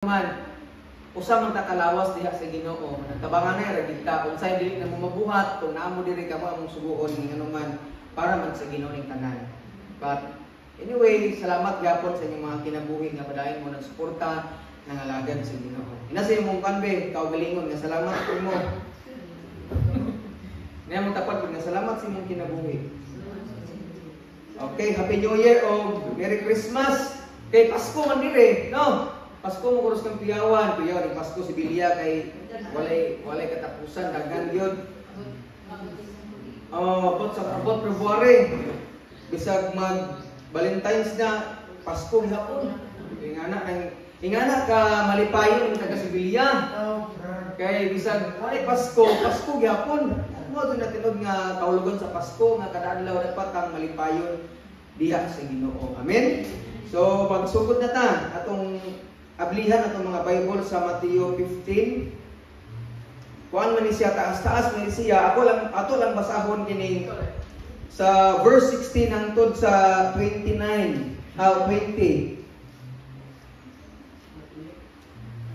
man usa man ta kalawas diha sa Ginoo nagtabangan na ra gid ka unsay dili na mo mabuhat kung naamo diri ka mo among suguon ning anuman para man sa Ginoo ning tanan. But anyway, salamat gyapon sa inyong mga kinabuhi nga padayon mo nagsuporta nangalagad sa Ginoo. Ina sa imong kanbe kaugalingon nga salamat ko mo. Niya mo tapat nga salamat sa imong kinabuhi. Okay, Happy New Year o Merry Christmas. Kay Pasko man diri, no? Pasko mo kuros kang piyawan, ni Pasko si Bilya kay walay katapusan daghan gyud. Abot sa abot February. Bisag mag Valentine's na Pasko gihapon. Ingana ka malipayon taga si Bilya. Kay bisag walay Pasko gihapon. Mo to natinod nga kaulugon sa Pasko nga kada adlaw dapat kang malipayon diha sa Ginoo. Amen. So pagsugod na ta atong ablihan atong mga Bible sa Mateo 15. Kuan man ni siya taas man siya. Ato lang basahon kini sa verse 16 hangtod sa 20.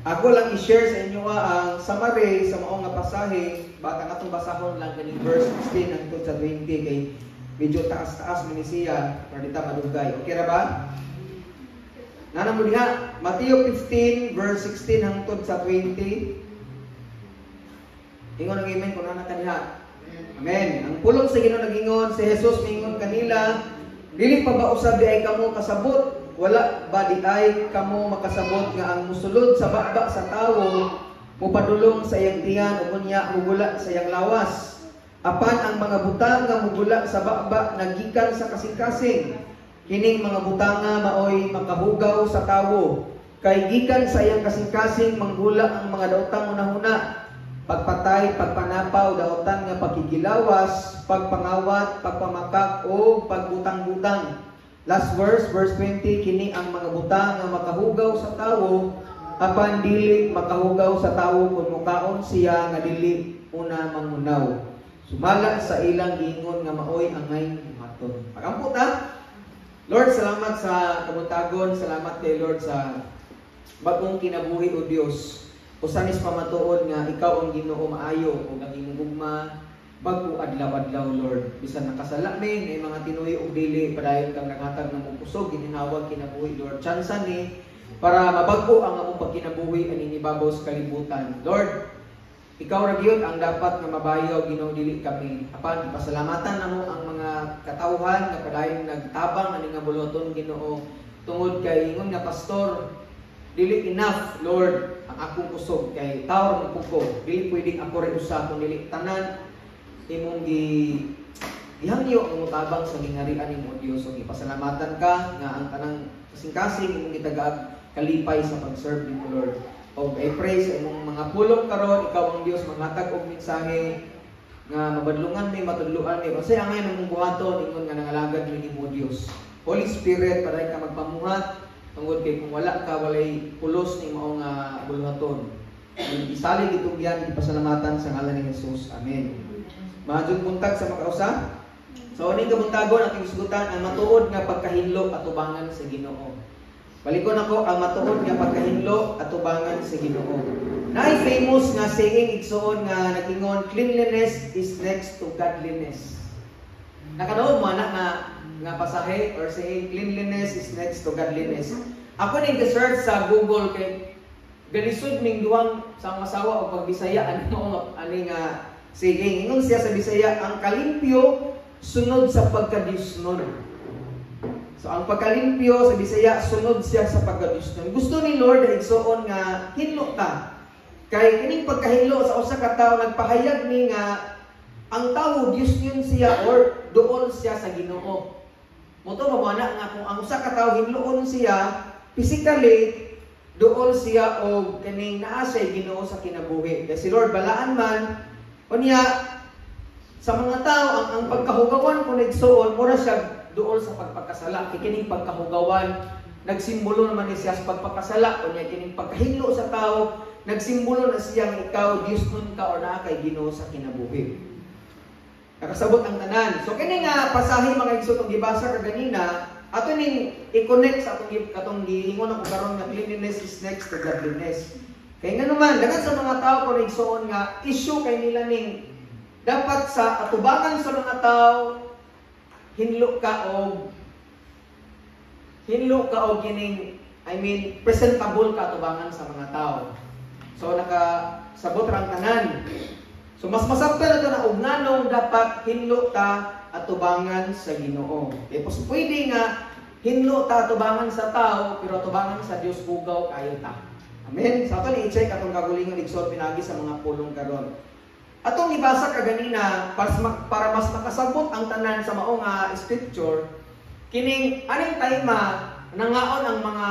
Ako lang i-share sa inyo ang summary sa maong nga pasahe. Baka atong basahon lang kini verse 16 hangtod sa 20 kay medyo taas man ni siya para dita madugay. Okay ra ba? Nanamo diha, Mateo 15 verse 16 hangtod sa 20. Ingon ang amen kung nana ka diha. Amen. Ang pulong sa Ginoo nagingon si Jesus mingon kanila, dili pa ba usab di ay kamo kasabot? Wala ba di ay kamo makasabot nga ang musulod sa bakba sa tawo mupadulong sa iyang tiyan ug unya mugula sa iyang lawas? Apan ang mga butang nga mugula sa bakba nagikan sa kasing-kasing. Kining mga butanga maoy makahugaw sa tawo. Kay gikan sa iyang kasing-kasing manggula ang mga daotang unahuna. Pagpatay, pagpanapaw, daotan nga pagkigilawas, pagpangawat, pagpamakak o pagbutang-butang. Last verse 20, kini ang mga butang nga makahugaw sa tawo, apan dili makahugaw sa tawo kung mukaon siya nga dili una mangunaw. Sumala sa ilang giingon nga maoy angay buhaton. Pagampot ha. Lord, salamat sa kabutagon, salamat kay Lord sa bagong kinabuhi o Dios. Usanis pamatuod nga ikaw ang Ginoo maayo ug ang imong gugma bago adlaw-adlaw Lord. Bisan nakasala mi may mga tinuyo og dili padayon kang naghatag ng mong kusog gininhawag kinabuhi Lord. Chansa ni para mabag-o ang among pagkinabuhi ani ibabaw sa kalibutan. Lord, ikaw ra gyud ang dapat nga mabayaw Ginoo dili kami. Apan pasalamatan namo ang mga katawhan nga padayon nagtabang ani nga buloton Ginoo tungod kay ingon nga pastor dili enough Lord ang akong kusog kay tawar mo puko dili pwedeng ako rin usa kung dili tanan imong gihangyo ang mutabang sa gingarian nimo Dios ug ipasalamatan ka nga ang tanang kasing-kasing imong gitagaag kalipay sa pag-serve nimo Lord. Og I pray sa imong mga pulong karon ikaw ang Dios maghatag og mensahe nga mabadlungan mi matudloan mi kasi angay namong buhaton ingon nga nangalagad mi nimo Dios. Holy Spirit paray ka magpamuhat tungod kay kung wala ka walay pulos ni mao nga buluhaton. Isalig itong yan ipasalamatan sa ngalan ni Jesus. Amen. Mahadjud buntag sa makausa. So uning kabuntagon ating sugutan ang matuod nga pagkahinlo atubangan sa Ginoo. Balikon ako ang matuod nga pagkahinlo atubangan sa Ginoo. Naay famous nga saying igsoon nga nagingon cleanliness is next to godliness. Nakanood mo nga pasahe or saying cleanliness is next to godliness. Ako ning search sa Google kay galisod ning duhang sa masawa o pagbisaya ani nga saying ingon siya sa Bisaya ang kalimpyo sunod sa pagkadisnon. So ang pagkalimpyo sa Bisaya sunod siya sa pagkadisnon. Gusto ni Lord igsoon nga hinlo ta. Kay kining pagkahinlo sa usa ka tawo nagpahayag ni nga ang tawo Dios yun siya or doon siya sa Ginoo. Moto mabana nga kung ang usa ka tawo hinloon siya physically doon siya og kining naa sa Ginoo sa kinabuhi. Kay si Lord balaan man unya sa mga tao ang pagkahugawan kung nagsuon mura siya doon sa pagpakasala. Kining pagkahugawan nagsimbolo naman ni siya sa pagpakasala unya kining pagkahinlo sa tao nagsimbolo na siya nga ikaw Dios nun ka or naa kay Ginoo sa kinabuhi. Nakasabot ang tanan. So kini nga pasahe mga igsoon gibasa ka ganina ato ning i-connect sa atong giingon ako karon nga cleanliness is next to godliness. Kay nga naman dagan sa mga tao ko igsoon nga issue kay nila ning dapat sa atubangan sa mga tao hinlo ka og kining presentable ka atubangan sa mga tao. So sabot rang tanan. So mas masabtan na ito na ugnanong dapat hinlo ta atubangan sa Ginoo. Pwede nga hinlo ta atubangan sa tao pero atubangan sa Dios bugaw kayo ta. Amen. Sa ato ni i-check atong kagulingon igsoon pinagi sa mga pulong karon. Atong ibasa kaganina para mas makasabot ang tanan sa mao nga scripture kining aning tayma nangaon ang mga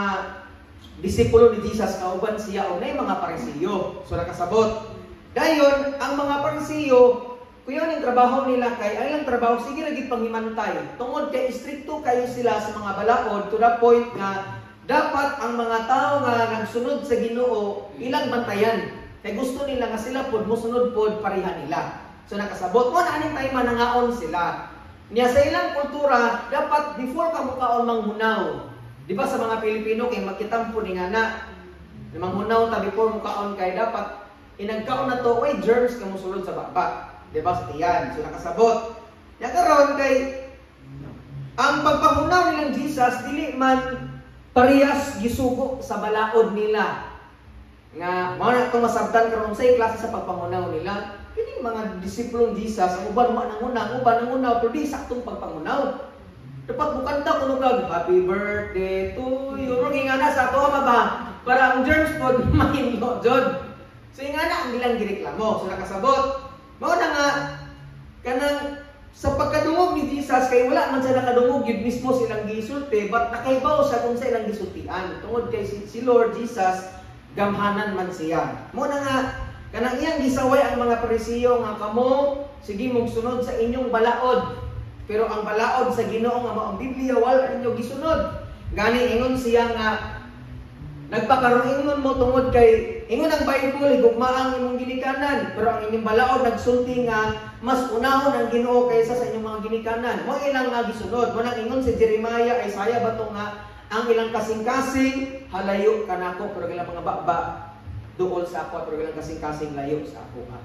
disipulo ni Jesus kauban siya o nay mga Parisiyo. So nakasabot. Dayon ang mga Parisiyo kuya ning trabaho nila kay ay lang trabaho sige lagi panghimantay. Tungod kay istrikto kayo sila sa mga balaod to the point nga dapat ang mga tao nga nagsunod sa Ginoo ilang bantayan. Kay gusto nila nga sila pod mosunod pod pareha nila. So nakasabot mo na aning time nangaon sila. Niya sa ilang kultura dapat before ka mukaon manghunaw. Di ba sa mga Pilipino kay makitampo ni nga na manghunaw ta before mukaon kay dapat inagkaon na to way germs ka mosulod sa baba. Di ba sa tiyan? So nakasabot. Nya karon kay ang pagpahunaw nilang Jesus dili man parehas gisugo sa balaod nila. Nga mao na itong masabtan karon sa klase sa pagpangunaw nila. Kini mga disipulong Jesus ang uban man nangunaw pero di saktong pagpangunaw. Dapat bukanta kuno kag happy birthday to you. Ro ngana sa ato ba para ang germs pod mahinlo jud. So ingana ang ilang gireklamo. So nakasabot. Mao na nga kanang sa pagkadungog ni Jesus kay wala man sa nakadungog yun mismo silang gisulti but nakaibaw siya kung sa ilang gisultian. Tungod kay si Lord Jesus gamhanan man siya. Mo na nga kanang iyang gisaway ang mga Parisiyo nga kamo sige mong sunod sa inyong balaod. Pero ang balaod sa Ginoo nga mao ang Biblia wala inyo gisunod. Gani ingon siya nga nagpakaroon ingon mo tungod kay ingon ang Bible higugma ang imong ginikanan pero ang inyong balaod nagsulti nga mas unahon ang Ginoo kaysa sa inyong mga ginikanan. Mo ilang nga gisunod. Mo nang ingon si Jeremiah Isaiah bato nga ang ilang kasing-kasing halayo kanako pero ilang mga baba duol sa ako pero ilang kasing-kasing layo sa ako ha.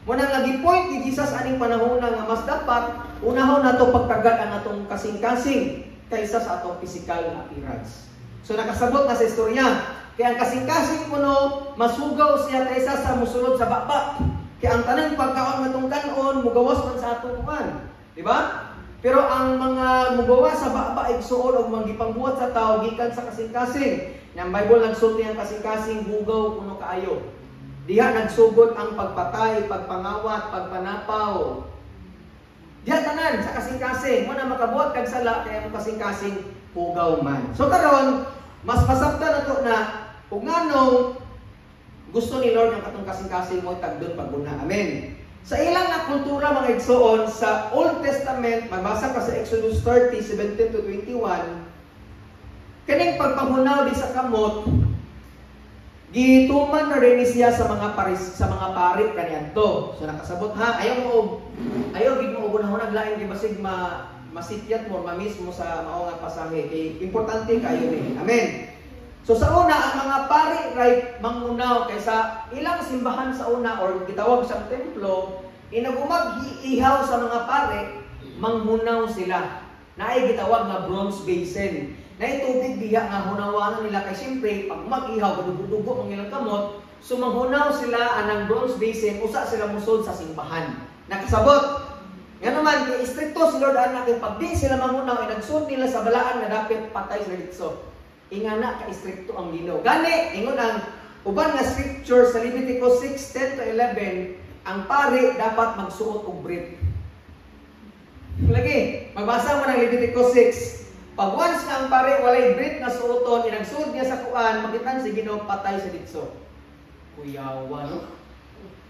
Mo nang lagi point ni Jesus aning panahon nga mas dapat unahon nato pagtagad ang atong kasing-kasing kaysa sa atong physical na appearance. So nakasabot na sa istorya. Kaya ang kasing-kasing kuno masugaw siya kaysa sa musulod sa baba. Kaya ang tanang pagkaon natong kanon mugawas man sa atong kuan, di ba? Pero ang mga mugawas sa baba igsuon og magipangbuhat sa tao gikan sa kasing-kasing. Ang Bible nagsulti ang kasing-kasing bugaw kuno kaayo. Diha nagsugod ang pagpatay, pagpangawat, pagpanapaw. Diha tanan sa kasing-kasing mo na makabuhat kag sala kay ang kasing-kasing pugaw man. So karon mas pasabtan nato na kung nganong gusto ni Lord ang katong kasing-kasing mo tagdon pagguna. Amen. Sa ilang na kultura mga igsoon sa Old Testament, mabasa ka sa Exodus 30:17 to 21, kaning pagpangunaw di sa kamot gituman na rin siya sa mga pari kaniadto. So nakasabot ha, ayaw gid mo ubon-hunag lain kay basig masityat mo mamis mo sa mao nga pasahe kay importante kayo ni. Amen. So sa una ang mga pari right mangunaw kaysa ilang simbahan sa una or gitawag sa templo inagumag ihaw sa mga pari manghunaw sila. Naay gitawag nga bronze basin. Naay tubig diha nga hunawanan nila kay siyempre pag mag-ihaw dugo-dugo ang ilang kamot, so manghunaw sila anang bronze basin usa sila musod sa simbahan. Nakasabot. Nga naman kay istrikto si Lord anak kay pag di sila manghunaw ay nagsud nila sa balaan nga dapat patay sila ditso. Ingana ka istrikto ang Ginoo. Gani ingon ang uban nga scripture sa Leviticus 6:10 to 11, ang pari dapat magsuot og brit. Lagi, magbasa mo ng Leviticus 6. Pag once na ang pare walay brit na suoton, inagsuot niya sa kuan, makitan si Ginoo patay sa ditso. Kuyawa no.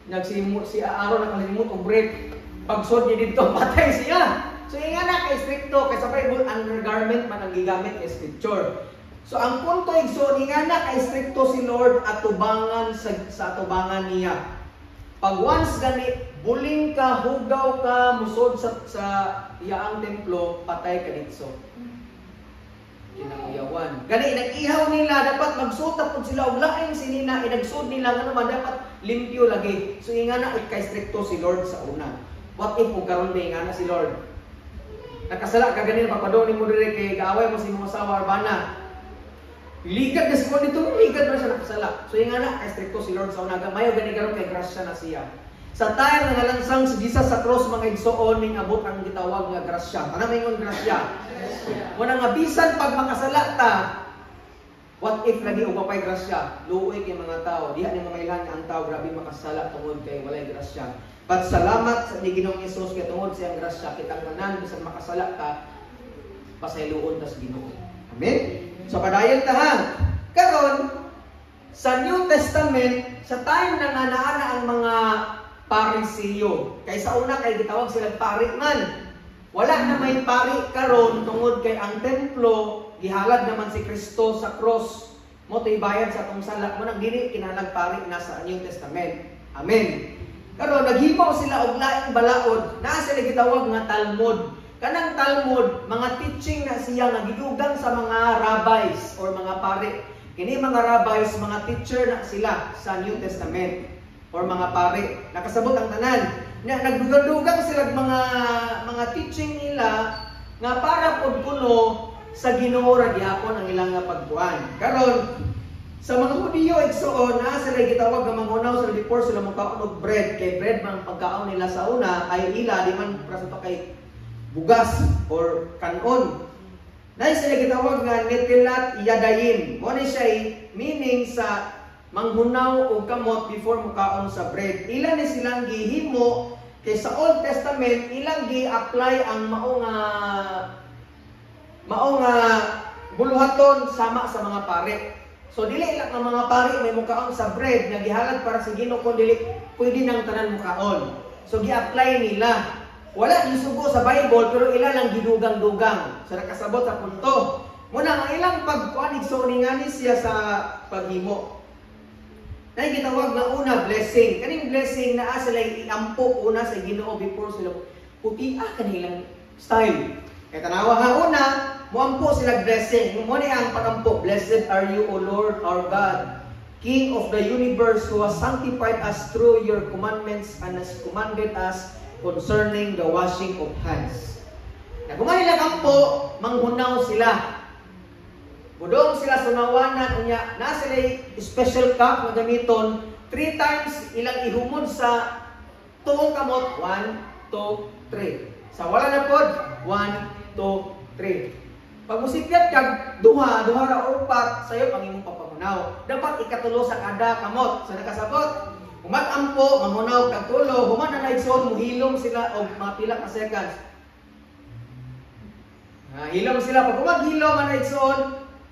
Nagsimot si Aaron nakalimot og brit. Pag suot niya dito patay siya. So ingana kay stricto kay sa Bible undergarment man ang gigamit kay scripture. So ang punto igsoon ingana kay stricto si Lord at tubangan sa tubangan niya. Pag once gani buling ka, hugaw ka, musod sa iyaang templo, patay ka ditso. kinakuyawan. Gani nag-ihaw nila dapat magsuta pud sila og laing sinina inagsud nila nga naman dapat limpyo lagi. So ingana kay stricto si Lord sa una. What if kung karon ba ingana si Lord? Nakasala ka ganina papadong nimo dire kay gaaway mo si imong asawa arbana. Ligad na siya dito, ligad na siya nakasala. So ingana kay stricto si Lord sa una. Mayo gani karon kay grasya na siya. Sa time nga nalansang si Jesus sa cross mga igsoon ning abot ang gitawag nga grasya. Ano maingon grasya? Muna nga bisan pag makasala ta, what if lagi og mapay grasya? Luoy kay mga tao, diha ni mangailan ang tao grabe makasala tungod kay walay grasya. But salamat sa ni Ginoong Hesus kay tungod sa iyang grasya kitang tanan bisan makasala ta pasayloon ta sa Ginoo. Amen. So padayon ta ha. Karon sa New Testament sa time na naana ang mga Parisiyo. Kay sa una kay gitawag sila pari man. Wala na may pari karon tungod kay ang templo gihalad naman si Kristo sa cross. Mo to'y bayad sa atong sala. Mo nang dili kinalag pari na sa New Testament. Amen. Karon naghimaw sila og laing balaod. Naa sila gitawag nga Talmud. Kanang Talmud, mga teaching na siya nga gidugang sa mga rabbis or mga pari. Kini mga rabbis, mga teacher na sila sa New Testament. Or mga pari, nakasabot ang tanan. Nagdugang sila mga teaching nila nga para pud puno sa Ginoo ra gyapon ang ilang nga pagtuan. Karon sa mga Hudiyo igsoon na sila gitawag nga mangunaw sila before sila magkaon og bread kay bread man pagkaon nila sa una ay ila di man para sa kay bugas or kanon. Nay sila gitawag nga netilat yadayim. Mo ni siya meaning sa manghunaw og kamot before mukaon sa bread. Ilan ni silang gihimo kay sa Old Testament ilang gi-apply ang mao nga buluhaton sama sa mga pare. So dili lang ang mga pare may mukaon sa bread nga gihalad para sa Ginoo kun dili pwede nang tanan mukaon. So gi-apply nila. Wala gisugo sa Bible pero ila lang gidugang-dugang. So nakasabot sa punto. Muna ang ilang pagkuan igsoon ngani siya sa paghimo. Nay gitawag nga una blessing. Kaning blessing naa sila iampo una sa Ginoo before sila puti kanilang style. Kay tanawa nga una, moampo sila blessing. Mo ni ang pagampo, blessed are you O Lord our God, King of the universe, who has sanctified us through your commandments and has commanded us concerning the washing of hands. Naguman nila kampo, manghunaw sila. Budong sila sunawanan unya na sila special cup nga gamiton 3 times ilang ihumod sa tuong kamot 1, 2, 3. Sa wala na pod 1, 2, 3. Pag musipyat kag duha ra or upat sayo ang imong papamunaw. Dapat ikatulo sa kada kamot. So nakasabot umat-ampo mangunaw kag tulo human na igsoon muhilom sila og mga pila ka seconds. Hilom sila pag maghilom man igsoon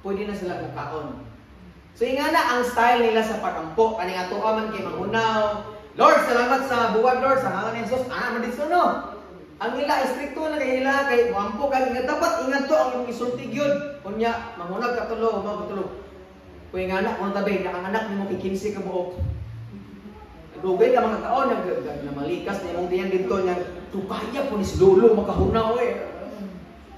pwede na sila mukaon. So ingana ang style nila sa pagampo kaning ato man kay mangunaw. Lord, salamat sa buwan Lord sa ngalan ni Jesus. Man dito no. Ang ila stricto na kay ila kay muampo kag dapat ingat to ang imong isulti gyud. Kunya mangunag ka tulo, magtulog. Kuy ingana kung tabi na ang anak nimo kay 15 ka buok. Dugay ka mga taon na malikas na imong diyan dito nya tukaya po ni lolo makahunaw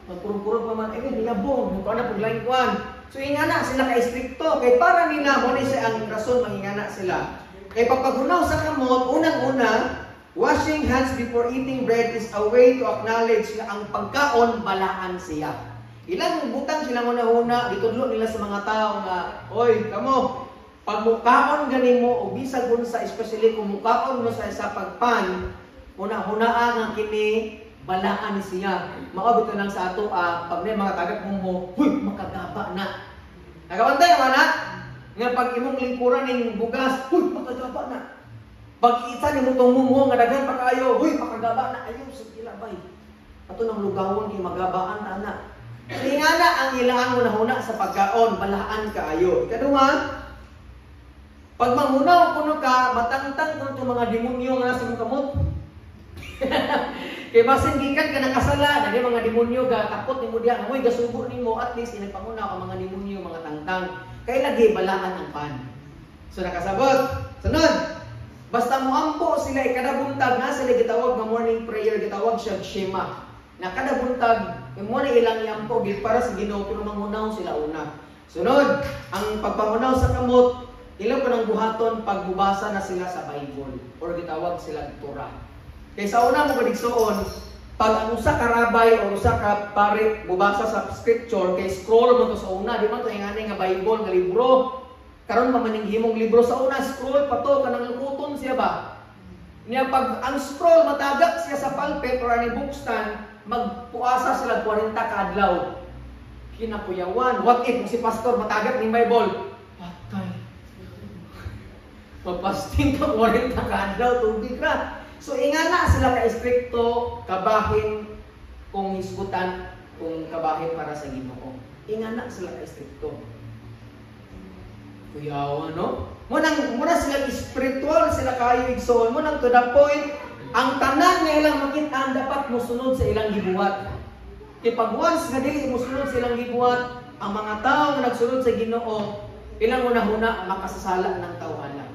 magpurong-purong pa man nilabong mukha na paglaing kuan. So ingana sila kay stricto kay para nila mo ni siya ang rason mangingana sila. Kay pagpaghunaw sa kamot unang-una washing hands before eating bread is a way to acknowledge na ang pagkaon balaan siya. Ilang butang sila una-una gitudlo nila sa mga tao nga oy kamo pag mukaon ganin mo o bisag unsa especially kung mukaon mo sa isa pagpan una-hunaa nga kini balaan siya. Maabot lang sa ato pag may mga tagak mo huy makagaba na. Nagabantay naman na nga pag imong lingkuran ning bugas huy makagaba na. Pag isa ni mo tong mumo nga daghan pa kayo huy makagaba na ayo sa kilabay. Ato nang lugawon kay magabaan na ana. Ingana ang ilang una-una sa pagkaon balaan kaayo. Ikaduha pag mangunaw kuno ka matangtang kuno mga demonyo nga nasa imong kamot. Kay basin gikan ka nakasala na di mga demonyo ga takot nimo diha amoy gasubo nimo at least inagpanguna ka mga demonyo mga tangtang kay lagi balaan ang pan. So nakasabot. Sunod. Basta moampo sila kada buntag na sila gitawag nga morning prayer gitawag siya shema. Na kada buntag Mo na ilang yampo gid para sa Ginoo pero mangunaw sila una. Sunod, ang pagpangunaw sa kamot, ilang pa ng buhaton pagbubasa na sila sa Bible or gitawag sila Torah. Kay sa una mo kadigsoon, pag ang usa ka rabay o usa ka pare mubasa sa scripture kay scroll mo to sa una, di man to ingani nga Bible nga libro. Karon mamaning himong libro sa una, scroll pa to kanang lukuton siya ba? Niya pag ang scroll matagak siya sa pulpit or ani bookstand, magpuasa sila 40 ka adlaw. Kinakuyawan. What if si pastor matagak ni Bible? Patay. Mapasting ka 40 ka adlaw tubig ra. So ingana sila ka istrikto kabahin kung hisgutan kung kabahin para sa Ginoo. Ingana sila ka istrikto. Kuyawan, no? Muna sila spiritual, sila kayo igsoon. Muna to the point, ang tanan nga ilang makita dapat musunod sa ilang gibuhat. Kaya pag once nga dili musunod sa ilang gibuhat, ang mga tao nga nagsunod sa Ginoo, ilang una-una makasasala ng tawhala.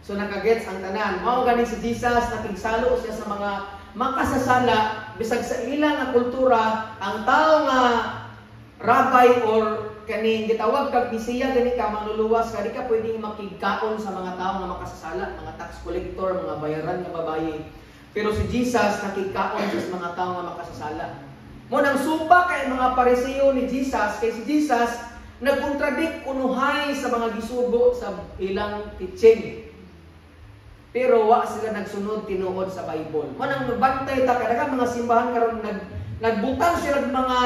So nakagets ang tanan. Mao gani si Jesus nakigsalo siya sa mga makasasala bisag sa ilang nga kultura, ang tao nga rabbi or kani gitawag kag bisiya gani ka manluluwas ka di ka pwedeng makigkaon sa mga tao nga makasasala, mga tax collector, mga bayaran nga babayi. Pero si Jesus nakigkaon sa mga tao nga makasasala. Mo nang sumpa kay mga Pariseo ni Jesus, kay si Jesus nagkontradict unuhay sa mga gisugo sa ilang teaching. Pero wa sila nagsunod tinuod sa Bible. Mo nang nagbantay ta kada mga simbahan karon nagbutang sila mga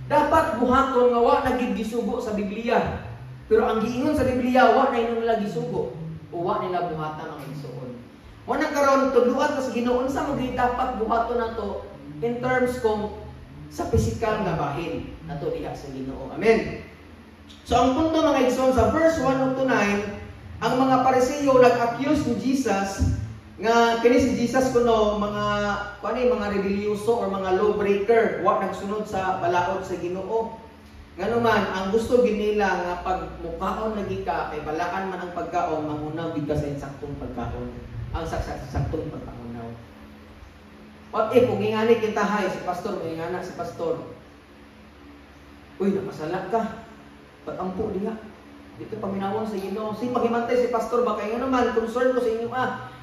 dapat buhaton nga wa nagid gisugo sa Biblia. Pero ang giingon sa Biblia wa na nila gisugo o wa nila buhatan ang igsuon. Mo nang karon tudluan ta sa Ginoo unsa mo dapat buhaton nato in terms kung sa physical nga bahin nato diha sa Ginoo. Amen. So ang punto mga igsoon sa verse 1 to 9, ang mga Pariseo nag-accuse ni Jesus nga kini si Jesus kuno mga rebelyoso or mga lawbreaker, wa nagsunod sa balaod sa Ginoo. Nganuman ang gusto ginila nga pag mukaon lagi ka kay balaan man ang pagkaon, mangunaw gid ka sa insaktong pagkaon. Ang saktong pagpangunaw. What if kung ingani kita hay si pastor, ingana si pastor. Uy, napasala ka. Patampo diha. Dito paminawon sa Ginoo. Si maghimantay si pastor ba kay naman concern ko sa inyo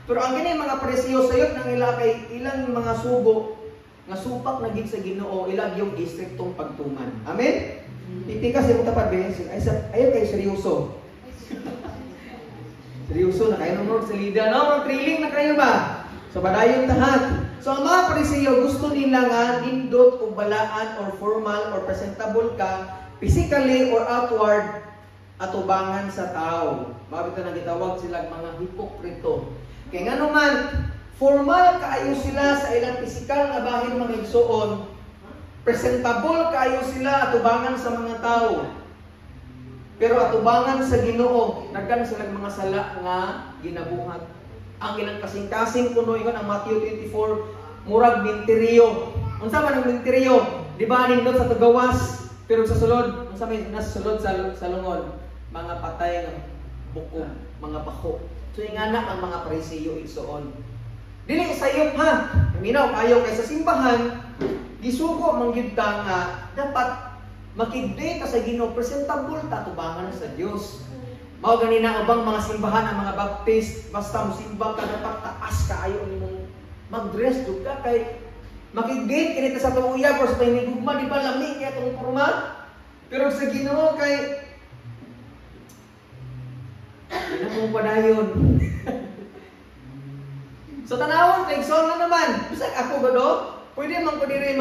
Pero ang kini mga Pariseo sayop nang ila kay ilang mga sugo nga supak na gid sa Ginoo, ilag yung istriktong pagtuman. Amen. Ipika si mga tapat ay kay seryoso. Seryoso na kayo nung sa lida, no? Thrilling na kayo ba? So padayon tahat. So ang mga Pariseo gusto nila nga nindot o balaan or formal or presentable ka physically or outward atubangan sa tao. Mabita na gitawag sila mga hipokrito. Kaya nga naman, formal kaayo sila sa ilang pisikal nga bahin mga igsoon. Presentable kaayo sila atubangan sa mga tao. Pero atubangan sa Ginoo, nagkan sila mga sala nga ginabuhat. Ang ilang kasing-kasing kuno ingon ang Matthew 24, murag minteriyo. Unsa man ang minteriyo? Di ba nindot sa tugawas? Pero sa sulod, unsa may nasa sulod sa lungon? Mga patay ng buko, mga bako. So ingana ang mga Pariseo igsoon. Dili sayop ha. Minaw kayo kay sa simbahan, gisugo man gyud ka nga dapat makigde ka sa Ginoo, presentable ta tubangan sa Dios. Mao ganina ubang mga simbahan ang mga Baptist, basta mo simba ka dapat taas kaayo nimong mag-dress jud ka kay makigde kini ta sa tuong uyab or sa hinigugma di ba lami kay atong porma. Pero sa Ginoo kay ina mong padayon. So tanawon kay igsoon na naman. Bisag ako gado, pwede man ko diri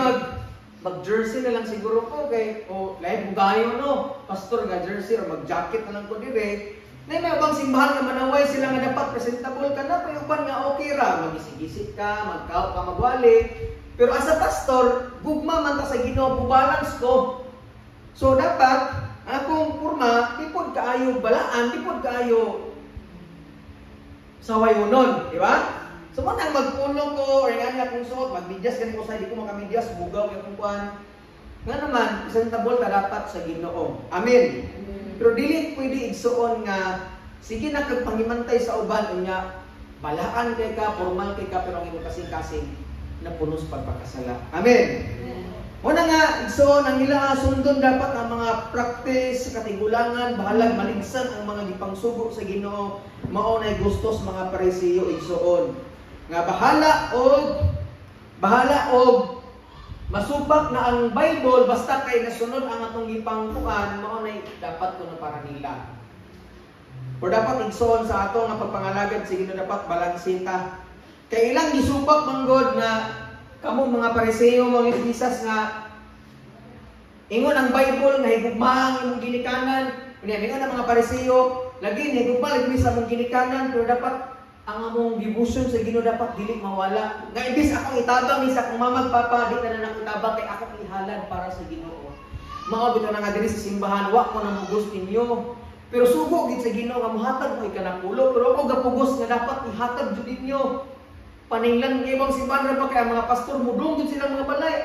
mag-jersey na lang siguro ko kay lahi bugayon no. Pastor nga jersey or mag-jacket na lang ko diri. Nay may ubang simbahan nga manaway sila nga dapat presentable ka na, pero uban nga okay ra, magisig-isig ka, magkaot ka magwali. Pero as a pastor, gugma man ta sa Ginoo, balance ko. So dapat akong porma, tipod kaayo balaan, tipod kaayo sawayonon, di ba? So mo nang magpulo ko or nga akong suot, magmedyas kani ko sa di ko makamedyas, bugaw yung kuan. Nga naman, presentable ta dapat sa Ginoo. Amen. Pero dili pwede igsuon nga sige na kag pangimantay sa uban unya balaan kay ka, formal kay ka pero ang imong kasing-kasing na punos pagpakasala. Amen. Una nga, igsoon, ang ila sundon dapat ang mga practice sa katigulangan, bahalag maligsan ang mga gipangsugo sa Ginoo, mao nay gustos mga Parisiyo igsoon. Nga bahala og masubak na ang Bible basta kay nasunod ang atong gipangkuan, mao nay dapat kuno para nila. O dapat igsoon sa ato nga pagpangalagad sa Ginoo dapat balansin ta. Kay ilang gisubak manggod nga kamo mga Parisiyo, mga Jesus nga ingon ang Bible nga higugma ang imong ginikanan. Ingon ang mga Parisiyo, lagi higugma lagi sa imong ginikanan, pero dapat ang among devotion sa Ginoo dapat dili mawala. Nga imbis akong itabang ni sa akong mamag papa, di na nang itabang kay akong ihalad para sa Ginoo. Mao bitaw na nga diri sa simbahan, wa ko nang mugos ninyo. Pero sugo gid sa Ginoo nga mohatag mo ikanapulo, pero ako gapugos nga dapat ihatag jud ninyo. Paninglan ng ibang simbahan pa kaya mga pastor mudong jud silang mga balay.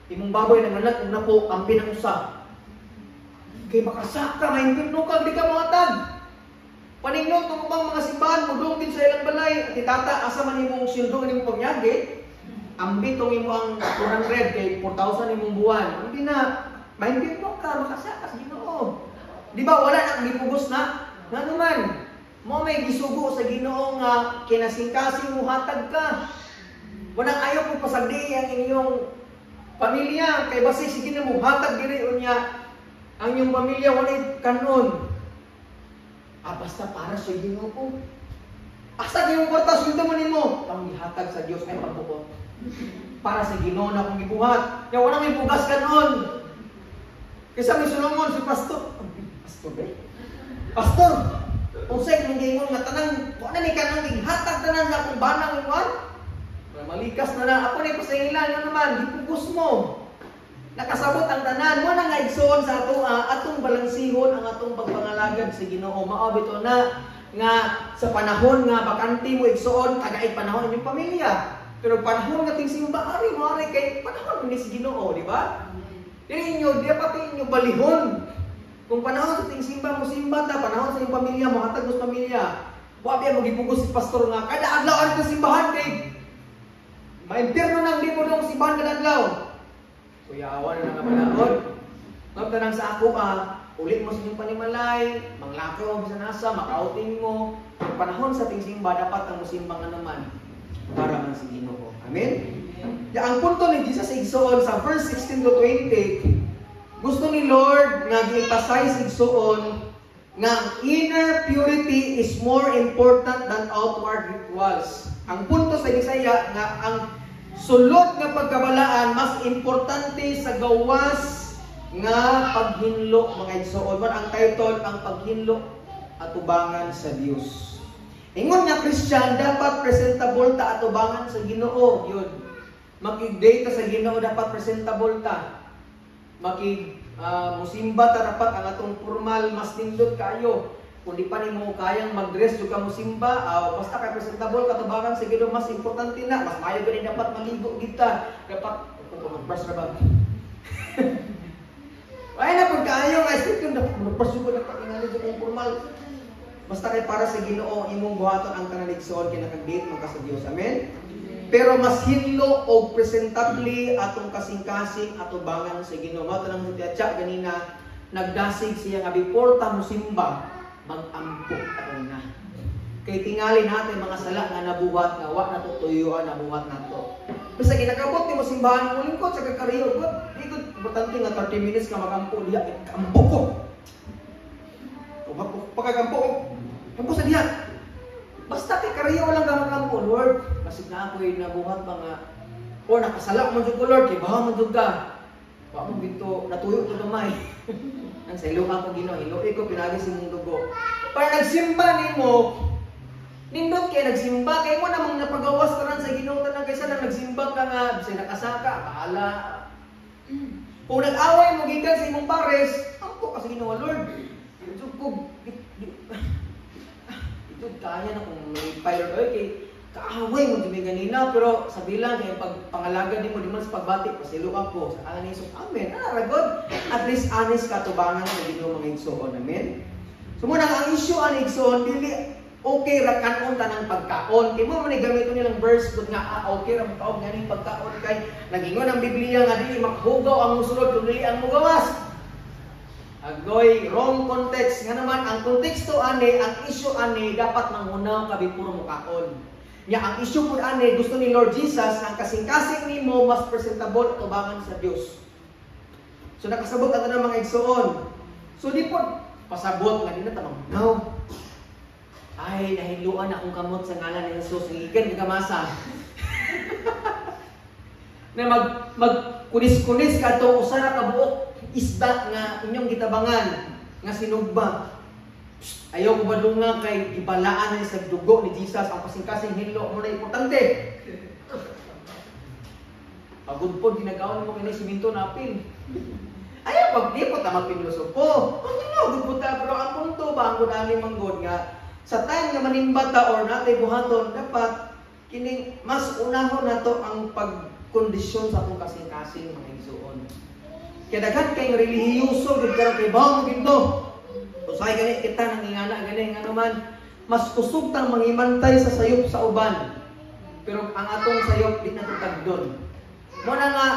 Imong baboy nang nalat ug napo ang pinang-usa. Kay makasaka maintindihan ka di ka mohatag. Paningnon kung bang mga simbahan mudong din sa ilang balay at itata asa man imong sildo nimo pagyagi. Ambit tong imo ang 400 kay 4,000 imong buwan. Hindi na maintindihan ka makasaka sa Ginoo. Di ba wala nang gipugos na? Nga naman. Mo may gisugo sa Ginoo nga kinasingkasing muhatag ka. Walang ayaw po pasagdi ang inyong pamilya kay basi sige na muhatag diri unya ang inyong pamilya walay kanon. Basta para sa Ginoo po. Asa gyud kwarta sweldo mo nimo? Ang ihatag sa Dios ay pagbuot. Para sa Ginoo na kung gibuhat. Ya wala may pugas kanon. Kaysa may sulungon si pastor. Pastor, unsay mong gingon nga tanang wa na ni kanang gihatag tanan sa akong banang iwan. Malikas na ako ni pasingilan nga naman gipugos mo. Nakasabot ang tanan mo na nga igsoon sa atong balansihon ang atong pagpangalagad sa Ginoo. Mao bitaw na nga sa panahon nga bakante mo igsoon tagay panahon inyong pamilya. Pero panahon nga ting simba ari kay panahon ni sa Ginoo, di ba? Dili inyo dapat inyo balihon. Kung panahon sa ting simba mo simba ta, panahon sa inyong pamilya mo hatag sa pamilya. Wa biya mo gipugos si pastor nga kada adlaw ari sa simbahan kay ma-impierno nang di mo dong simbahan kada adlaw. Kuya awan na nga panahon. Magtanang sa ako ulit mo sa inyong panimalay, manglakaw mo sa nasa, makauting mo. Ang panahon sa ting simba dapat ang musimba nga naman para man sa Ginoo. Amen. Ya ang punto ni Jesus igsoon sa verse 16 to 20. Gusto ni Lord nga gi-emphasize igsoon nga inner purity is more important than outward rituals. Ang punto sa Bisaya nga ang sulod nga pagkabalaan mas importante sa gawas nga paghinlo mga igsoon. Ang title ang paghinlo atubangan sa Dios. Ingon nga Christian dapat presentable ta atubangan sa Ginoo yun. Makig-date sa Ginoo dapat presentable ta. Musimba ta dapat ang atong formal mas nindot kayo. Kung di pa nimo kayang mag-dress jud ka musimba, basta kay presentable katubangan sa Ginoo mas importante na. Mas maayo gani dapat maligo kita. Dapat mag-brush ra ba? Ay na pud kaayo nga strict dapat mag-brush jud dapat ingali jud formal. Basta kay para sa Ginoo imong buhaton ang tanan igsoon kay nakag-date mo ka sa Dios. Amen. Pero mas hinlo o presentable atong kasing-kasing atubangan sa Ginoo. Mao tanang mutya ganina nagdasig siya nga before ta musimba mag-ampo ta na. Kay tingali natin mga sala nga nabuhat nga wa nato tuyuan nabuhat nato. Basta kinakabot ni mo simbahan mo lingkod sa kakariyo ko. Ikot importante nga 30 minutes ka magampo diha kampo ko. Pagkagampo ko. Kampo sa diha. Basta kay kariyo lang ka magampo, Lord. Basig na ako'y nabuhat mga o nakasalak mo jud ko Lord, kay baha mo jud ka. Wa mo bito natuyo ko gamay. Ang sa ilo ako Ginoo, hiloy ko pinagi sa imong dugo. Para nagsimba nimo, nindot kay nagsimba kay mo namang napagawas tanan sa Ginoo tanan kaysa nang nagsimba ka nga bisay nakasaka, bahala. Kung nag-away mo gikan sa imong pares, ampo ka sa Ginoo, Lord. Jud ko kaya na kung may pilot oil kay kaaway mo dumi ganina pero sa bilang kay pagpangalaga di man sa pagbati pasilo ako sa anan ni Jesus. Amen. Ragod at least honest ka tubangan sa Ginoo mga igsoon. Amen. So muna ang issue ang igsoon dili Okay ra kanon tanang pagkaon. Kay mo man gamiton nilang verse gud nga okay ra pagkaon ngani pagkaon kay nagingon ang Biblia nga dili makahugaw ang musulod kun dili ang mugawas. Agoy wrong context nga naman ang konteksto ani ang issue ani dapat mangunaw kabi puro mukaon. Nya ang issue pud ani gusto ni Lord Jesus ang kasing-kasing nimo mas presentable tubangan sa Dios. So nakasabot ato ng mga igsoon. So di po pasabot nga dinata mangunaw. Ay, nahiluan akong kamot sa ngalan ni Jesus. Igan ka masa. Na mag-kunis-kunis ka ito, usa na kabuok isda nga inyong gitabangan, nga sinugba. Ayaw ko ba nga kay ibalaan na sa dugo ni Jesus, ang kasing-kasing hilo mo na importante. Pagod po, ginagawa mo kayo siminto na apil. Ayaw, pag di po tamang pinulosopo. Pagod po ta, pero ang punto ba, ang kunali manggod nga, sa time nga manimbata or natay buhaton, dapat kining mas unahon nato ang pagkondisyon sa atong kasing-kasing mga igsoon. Kaya daghan kay relihiyoso gid karon kay bawo ginto. Usay gani kita nang ingana gani nga naman mas kusog tang mangimantay sa sayop sa uban. Pero ang atong sayop di nato tagdon. Mo na nga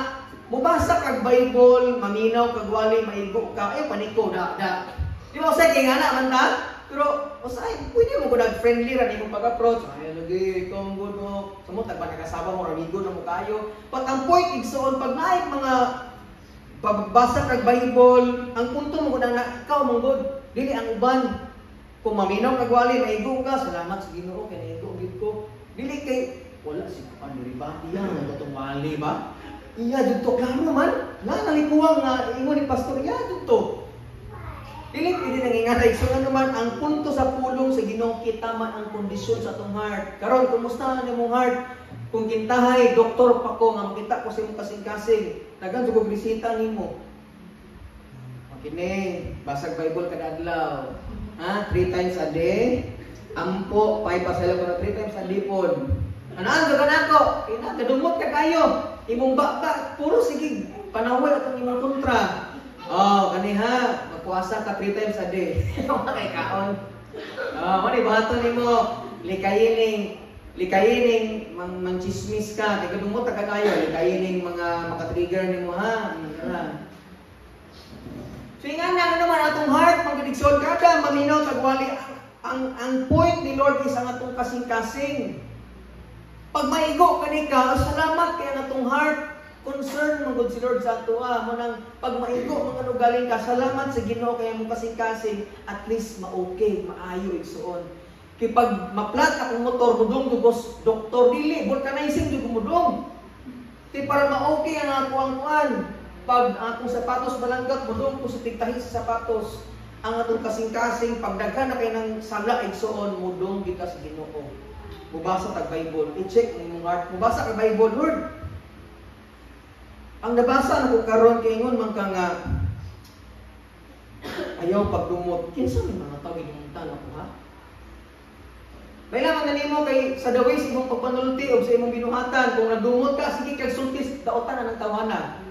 mubasa kag Bible, maminaw kag wali maigo ka, ay paniko da. Di mo usay kay ingana man ta? Pero, usay, pwede mo ko nag-friendly ra nimo pag-approach. Ay, lagi, ikaw ang good mo. Sumot, nagpanakasaba mo, amigo na mo kayo. But ang point, igsoon, pag naik mga pagbasa kag Bible, ang punto mo ko na ikaw mong good. Dili ang uban. Kung maminaw kag wali, maigo ka, salamat sa Ginoo, kaya naigo, gid ko. Dili kay, wala si Pandiribati yan, nagtotong wali ba? Iya, dito, klaro naman. Nalikuwang nga, ingon ni Pastor, iya, dito. Dili pwede nangingatay. So naman, ang punto sa pulong sa Ginoo kita man ang kondisyon sa atong heart. Karon, kumusta na imong heart? Kung kintahay, doktor pa ko, nga makita ko sa imong kasing-kasing, nagan sa bisita nimo. Kini, basag Bible kada adlaw. 3 times a day. Ampo, 5 pasala ko na 3 times a day pod. Anaan sa kanako? Kadumot ka kayo. Imong bakta, puro sige, panaway atong imong kontra. Kaniha, magpuasa ka 3 times a day. Kay kaon. Mani bahaton nimo, likayining mangchismis ka, kay kadumot ka kayo, likayining mga makatrigger nimo ha. So nga na naman atong heart magdigsod kada maminaw tagwali ang point ni Lord is ang atong kasing-kasing. Pag maigo kani ka, salamat kay atong heart. Concern magud si Lord sa ato mo nang pag maigo mga galing ka, salamat sa Ginoo kay mo kasing-kasing, at least ma-okay, maayo igsuon. Kay pag maplat akong motor mudong dugos doktor dili vulcanizing dug mudong. Kay para ma-okay ang ako ang kuan. Pag akong sapatos malanggat mudong ko sa tigtahi sa sapatos. Ang atong kasing-kasing pagdaghan na kay nang sala igsuon mudong gyud ka sa Ginoo. Mubasa tag Bible, i-check nimong heart. Mubasa ka Bible, Lord. Ang nabasa na ko karon kay ingon man ka nga ayaw pagdumot. Kinsa may mga tao ginumuntan ako ha? Kailangan na nimo kay sa daway sa imong pagpanulti o sa imong binuhatan. Kung nagdumot ka, sige kag sultis, daotan na ng tawanan.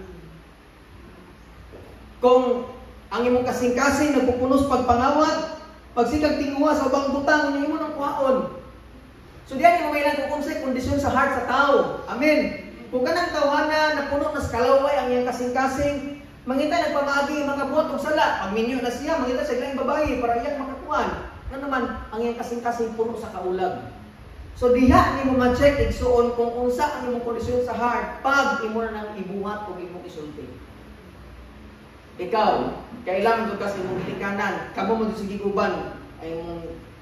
Kung ang imong kasing-kasing nagpupunos pagpangawat, pagsikag tinguha sa ubang butang, imo nang kuhaon. So diyan mo may kung unsay kondisyon sa heart sa tao. Amen. Kung kanang tawanan na puno na kalaway ang iyang kasing-kasing, mangita nagpamagi mga buot og sala. Pag minyo na siya, mangita sa ilang babae para iyang makakuan. Ano naman ang iyang kasing-kasing puno sa kaulag. So diha nimo ma-check igsuon kung unsa ang imong kondisyon sa heart pag imo na nang ibuhat o imong isulti. Ikaw, kailangan do ka sa imong ginikanan, kamo mo sige uban ay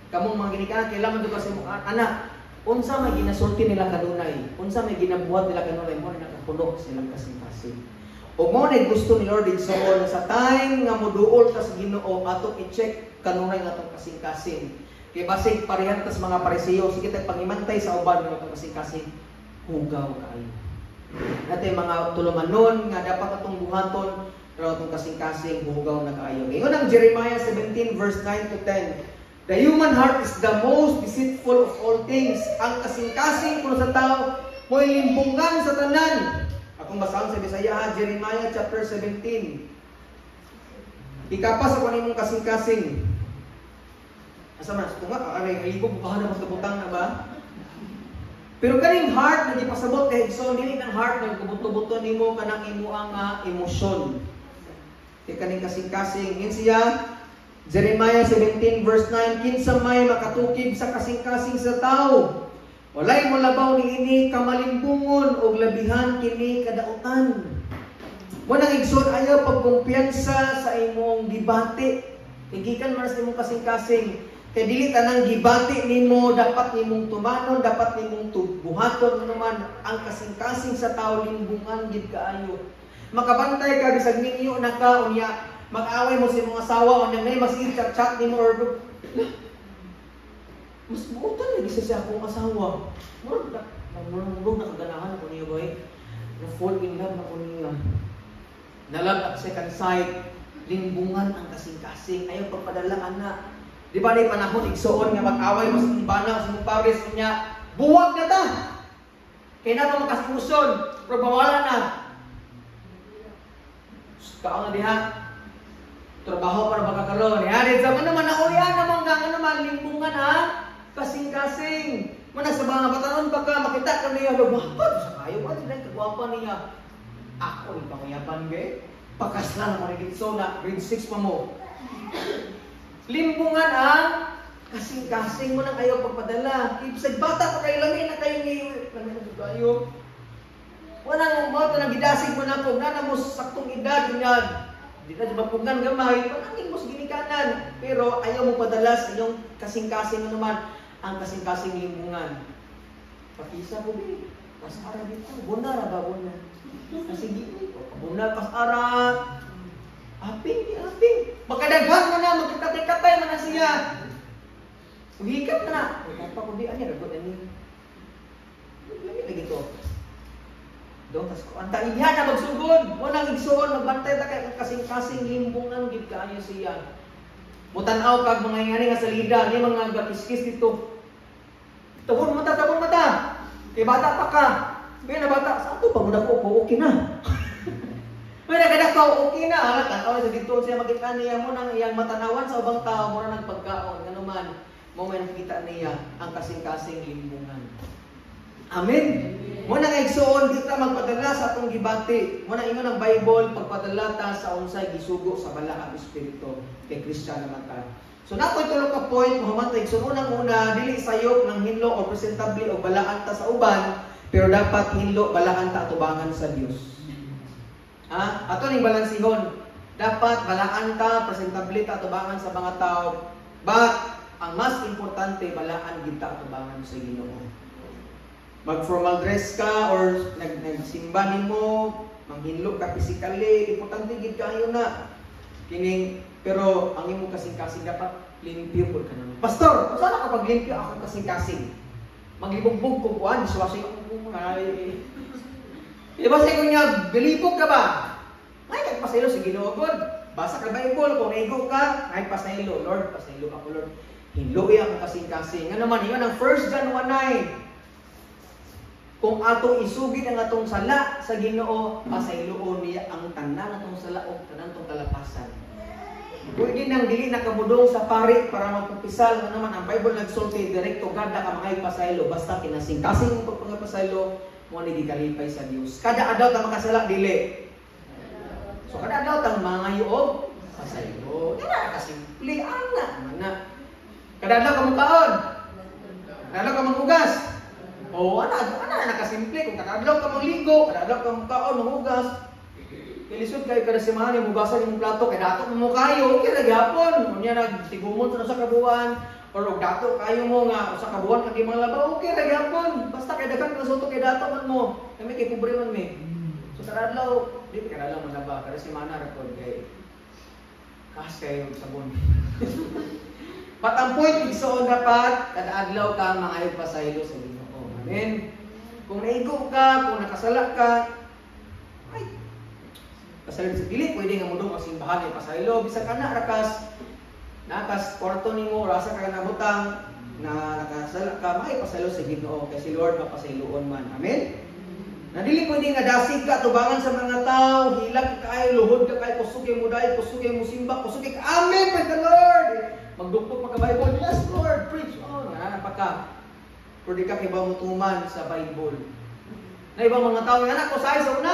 kamong mga ginikanan, kailangan do ka sa imong anak. Unsa may ginasulti nila kanunay, unsa may ginabuhat nila kanunay, mo na nakapuno silang kasing-kasing. O mo na gusto ni Lord igsoon sa time nga moduol ka sa Ginoo ato i-check kanunay nga atong kasing-kasing. Kay basig parehan tas mga Pariseo, sige tag pangimantay sa uban nga atong kasing-kasing, hugaw kaayo. Natay mga tulumanon nga dapat atong buhaton pero atong kasing-kasing hugaw na kaayo. Ingon ang Jeremiah 17 verse 9 to 10. The human heart is the most deceitful of all things. Ang kasing-kasing kuno sa tao mo'y limbungan sa tanan. Akong basahon sa Bisaya, Jeremiah chapter 17. Ikapas ako nimong kasing-kasing. Asa man sa tunga, aray aligo bukahan na magtabutang na ba? Pero kaning heart na gipasabot kay igsoon dili ng heart na kubuto-buto nimo kanang imuang emosyon. Kay kaning kasing-kasing ngin siya Jeremiah 17 verse 9, kinsa may makatukib sa kasing-kasing sa tao, walay molabaw niini kamalimbungon og labihan kini kadautan. Munang igsoon ayaw pagkumpiyansa sa imong gibati. Igikan man sa imong kasing-kasing. Kay dili tanang gibati nimo dapat nimong tumanon, dapat nimong buhaton naman ang kasing-kasing sa tao limbungan gid kaayo. Makabantay ka bisag ninyo naka unya mag-away mo sa imong asawa unya nay mas chat nimo or mas buutan lagi sa akong asawa. Murag na kaganahan ako niya boy. Na fall in love na ko niya. Nalag at second sight, limbungan ang kasing-kasing. Ayaw pagpadalaan na. Di ba na panahon, igsoon nga mag-away mo sa bana, sa mong pares niya, buwag na ta! Kaya na pa makasimuson, pero bawala na. Kaa nga diha, trabaho para magkakaroon. Yan, sa naman naulian naman nga naman, limbungan ha, kasing-kasing. Mana sa mga batanon pa ka, makita ka niya, lumapad sa kayo, at sila kagwapa niya. Ako rin pangayapan gay. Pakasla na marigit so na grade 6 pa mo. Limbungan ang kasing-kasing mo nang ayaw pagpadala. Ibig bata pa kayo lang na kayo ngayon. Lamin kayo. Wala mo ito nang gidasig mo na po. Na mo saktong edad niya. Hindi na mapugan gamay. Panangin mo sa ginikanan. Pero ayaw mo padala sa inyong kasing-kasing mo naman. Ang kasing-kasing limbungan. Pakisa po ba? Pasara dito. Bunar ba bunar? Kasi gini ko. Bunar pasara. Aping. Magkadaghan mo na. Magkatay-katay mo na siya. Uhikat na na. Huwag pa ko di. Ano yan? Ragot na niya. Lagi lagi ito. Doon, tas ko. Ang tainyan na magsugod. Walang igsoon. Magbantay na kayo. Kasing-kasing limbungan. Gid kaayo siya. Mutanaw kag mga ingani nga salida. Niya mga gakiskis dito. Tabon mata. Kaya bata pa ka. Kaya na bata. Sa ito, pag ko, okay na. Kaya nagkadak ka, okay na. Tanaw sa dito siya makita niya mo ng iyang matanawan sa ubang tao. Mura nagpagkaon. Nga naman, moment kita niya ang kasing-kasing limbungan. Amen. Muna nga igsoon, kita magpadala sa atong gibati. Muna ingon ang Bible, pagpadala ta sa unsay gisugo sa balaang espiritu kay Kristiyan naman ta. So nato tulog ka point, Muhammad igsoon unang-una, dili sayop ng hinlo o presentable o balaan ta sa uban, pero dapat hinlo balaan ta atubangan sa Dios. Ato ning balansihon. Dapat balaan ta, presentable ta atubangan sa mga tao. But ang mas importante, balaan gid ta atubangan sa Ginoo. Mag-formal dress ka or nagsimba nimo, manghinlo ka physically, importante gid kayo na. Kining pero ang imong kasing-kasing dapat limpyo pud ka naman. Pastor, sana kapag limpyo ako kasing-kasing. Maglibugbog ko kuan, dishwashing ako ay. Diba sa niya, bilibog ka ba? May nagpasaylo sa Ginoo God. Basa ka Bible, kung naigo ka, ay pasaylo, Lord, pasaylo ako Lord. Hinloy ako kasing-kasing. Nga naman, yun ang 1 John 1:9. Kung atong isugid ang atong sala sa Ginoo, pasayloon niya ang tanan atong sala o tanan atong kalapasan. Pwede nang dili nakabudong sa pari para magpupisal nga naman ang Bible nagsulti direkto gada ka mga pasaylo basta kinasing-kasing mo pagpasaylo mo ni gikalipay sa Dios. Kada adlaw ta makasala dili. So kada adlaw tang mga yuog pasaylo. Dira ka simple ana na. Kada adlaw ka mukaon. Kada adlaw ka mangugas. O ana nakasimple kung kada adlaw ka mangligo, kada adlaw ka mukaon mangugas. Kilisod kayo kada semana yung hugasan yung plato, kaya dato mo kayo, okay na gyapon. Unya nagtigumon sa kabuan, or dato kayo mo nga sa kabuan kag mga labaw, okay na gyapon. Basta kay daghan ka soto kay dato man mo. Kami kay pobre man mi. So kada adlaw, di kada adlaw man ba, kada semana ra pod kay kas kayo sabon. But ang point igsoon dapat kada adlaw ka maayo pasaylo sa Ginoo. Amen. Kung naigo ka, kung nakasala ka, ay pasaylo sa dili pwede nga mudong ang simbahan ay pasaylo bisag kana rakas nakas kwarto nimo rasa ka nabutang na nakasala ka may pasaylo sa Ginoo kay si Lord mapasayloon man. Amen. Na dili pwede nga dasig ka tubangan sa mga tao, hilag ka kay luhod ka kay kusog kay muday, kusog kay musimba, kusog kay amen praise the Lord. magduktok magka-Bible. Yes, Lord, preach on. Napaka. Pero di ka kibaw mutuman sa Bible. Na ibang mga tao, nga ko sa una.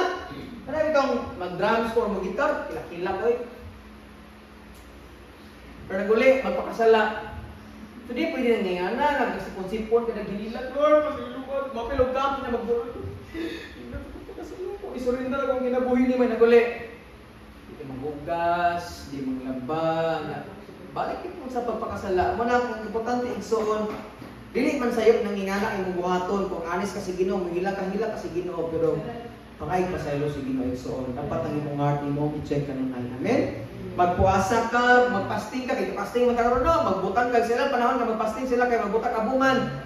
Marami kang mag-drums or mag-guitar, kila-kila ko eh. Pero naguli, magpakasala. So di pwede na nga na, nagsipon-sipon ka nagililat. Lord, masilupad, mapilog ka, na mag-gulog. Isurrender akong ginabuhi ni may naguli. Di maghugas, di maglaba. Balik ito sa pagpakasala. Muna, ang importante, igsoon, dili man sayop nang ingana imong buhaton kung anis ka si Ginoo, mahila ka si Ginoo, pero pangay pa sa ilo si Ginoo igsoon. Dapat ang imong heart imo i-check kanunay. Amen. Magpuasa ka, magpasting ka, kay fasting man karon no, magbutang kag sila panahon nga magpasting sila kay magbutang ka buman.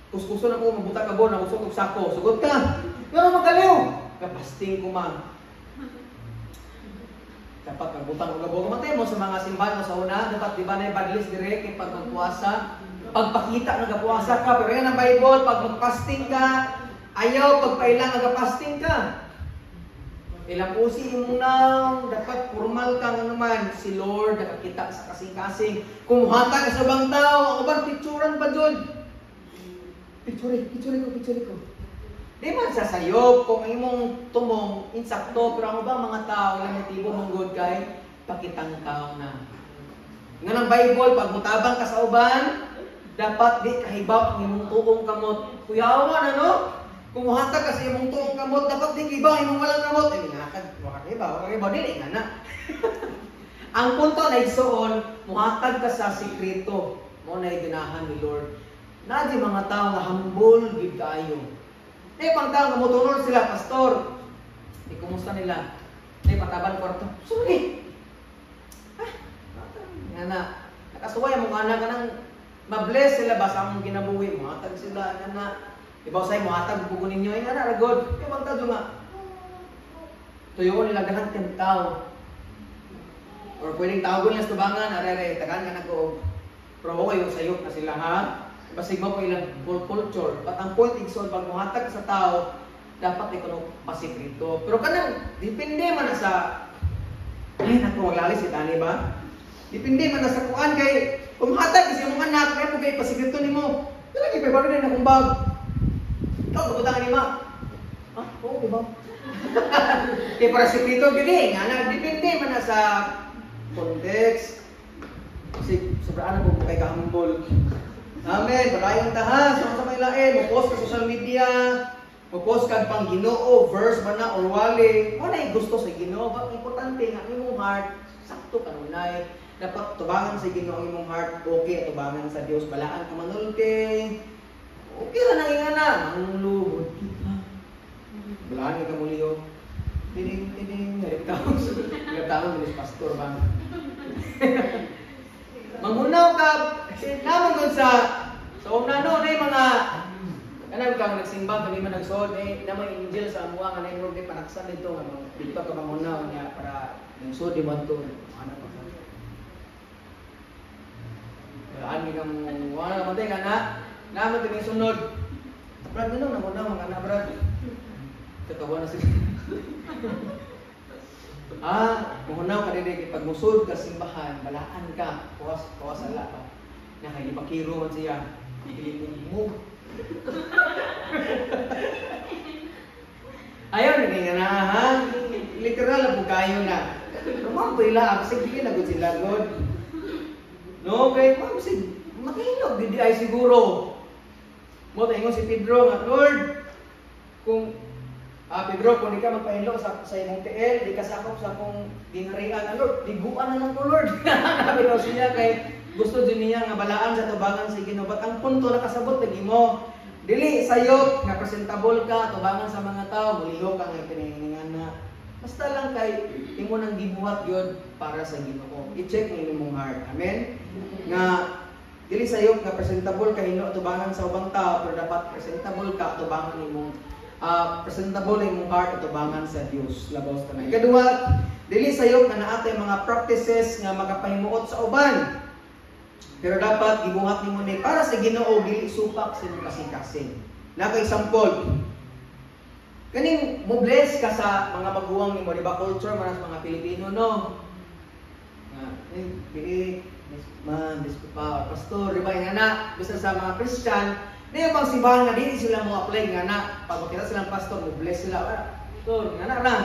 Kuskuso na ko magbutang ka bon, nagusok og sako. Sugod ka. Pero magaliw. Kapasting ko man. Dapat magbutang og gabo matay mo sa mga simbahan mo sa una, dapat di ba na badlis dire kay pag magpuasa. Pagpakita nga gapuasa ka, pero yan ang Bible, pag mag-fasting ka, ayaw pagpailang nag-fasting ka. Ilang usi mo na, dapat formal ka nga naman, si Lord, nakakita sa kasing-kasing. Kumuhata ka sa bang tao, ako ba, picturean pa dyan? Picture ko. Di man sasayop, kung imong tumong, insakto, pero ano ba mga tao, na motibo mong good kay, pakitang tao na. Nga ng Bible, pag mutabang ka sa uban, dapat di kahibaw ang imong tuong kamot. Kuyawan ano? Kung muhatag ka sa imong tuong kamot, dapat di kahibaw ang imong walang kamot. Ay, makahibaw, dili nga na. Ang punto na igsoon, muhatag ka sa sikreto. Mo na ginahan ni Lord. Na di mga tao nga humble gid kaayo. Di pang tao nga motunol sila, pastor. Di kumusta nila? Di pataban kwarto. Sorry. Nga na. Nakasuway mo nga na kanang ma-bless sila ba sa among ginabuhi mo? Hatag sila na ibaw say mo hatag bugo ninyo ay nga na ragod. Kay bantad nga. Tuyo nila gahan kan tao. Or pwedeng tawagon nila sa tubangan, are tagan nga nag-og. Pero kayo sayop na sila ha. Basig mo ko ilang culture. But ang point igsoon pag muhatag sa tao, dapat ikaw pasikrito. Pero kanang depende man na sa ay nako maglalis si tani ba? Depende man na sa kuan kay kumhatag kasi mong anak, kaya po kayo pasigreto ni mo. Pero kayo, paano rin akong bag? Ikaw, kaputang ni ma. Ha? Oo, diba? Kaya para sikreto, gini, nga depende man na sa context. Kasi sobraan na po kay kahambol. Amen. Parayang taha, sa may lain, mag-post ka social media, mag-post ka pang Ginoo, verse man na, or wali. Ano yung gusto sa Ginoo? Importante nga, yung heart, sakto kanunay. Dapat tubangan sa Ginoo imong heart, okay, tubangan sa Dios, balaan ka manulti. Okay ra na ingana, ang lubod kita. Balaan ka muliyo. Tining, nagtaon ni pastor ba? Mangunaw ka, kasi naman dun sa una no, na yung mga kanang kang nagsimba, kami man nagsood, namang angel sa amuha, nga na yung panaksan nito, dito ka mangunaw niya para nagsood di man to. Ano pa? Ani kang wala naman tayo na naman tayo sunod. Brad, ano na muna mga anak, Brad? Katawa na sila. Muhunaw ka rin, pag musod ka simbahan, balaan ka, kawas ala ka. Nakagipakiro man siya, higilin mo. Ayaw, hindi nga na, ha? Literal na po kayo na. Naman po ila, sige na good sila, God. No, kay kasi makinog di ay siguro. Mo tayo si Pedro nga, Lord, kung Pedro, kung di ka magpahinlo sa imong TL, di ka sakop sa akong dinarian, Lord, liguan na lang ko, Lord. Nabi daw siya kay gusto din niya nga balaan sa tubangan sa Ginoo. But ang punto nakasabot lagi mo, dili sayop nga presentable ka tubangan sa mga tao, muliho ka nga pinahingan na. Basta lang kay imo nang gibuhat yon para sa Ginoo. I-check mo imong heart. Amen. Nga dili sayop nga presentable ka hino tubangan sa ubang tao, pero dapat presentable ka tubangan imong presentable imong heart tubangan sa Dios. Labaw sa tanay. Ikaduha, dili sayop nga naatay mga practices nga magapahimuot sa uban. Pero dapat gibuhat nimo ni para sa Ginoo, dili supak sa imong kasing-kasing. Naka example, kaning mo bless ka sa mga maguwang nimo, di ba culture man sa mga Pilipino no? pastor, di ba nga na, bisa sa mga Christian, na yung pang simbahan nga, di sila mo apply nga na, pag makita silang pastor, mo bless sila, pastor, nga na lang.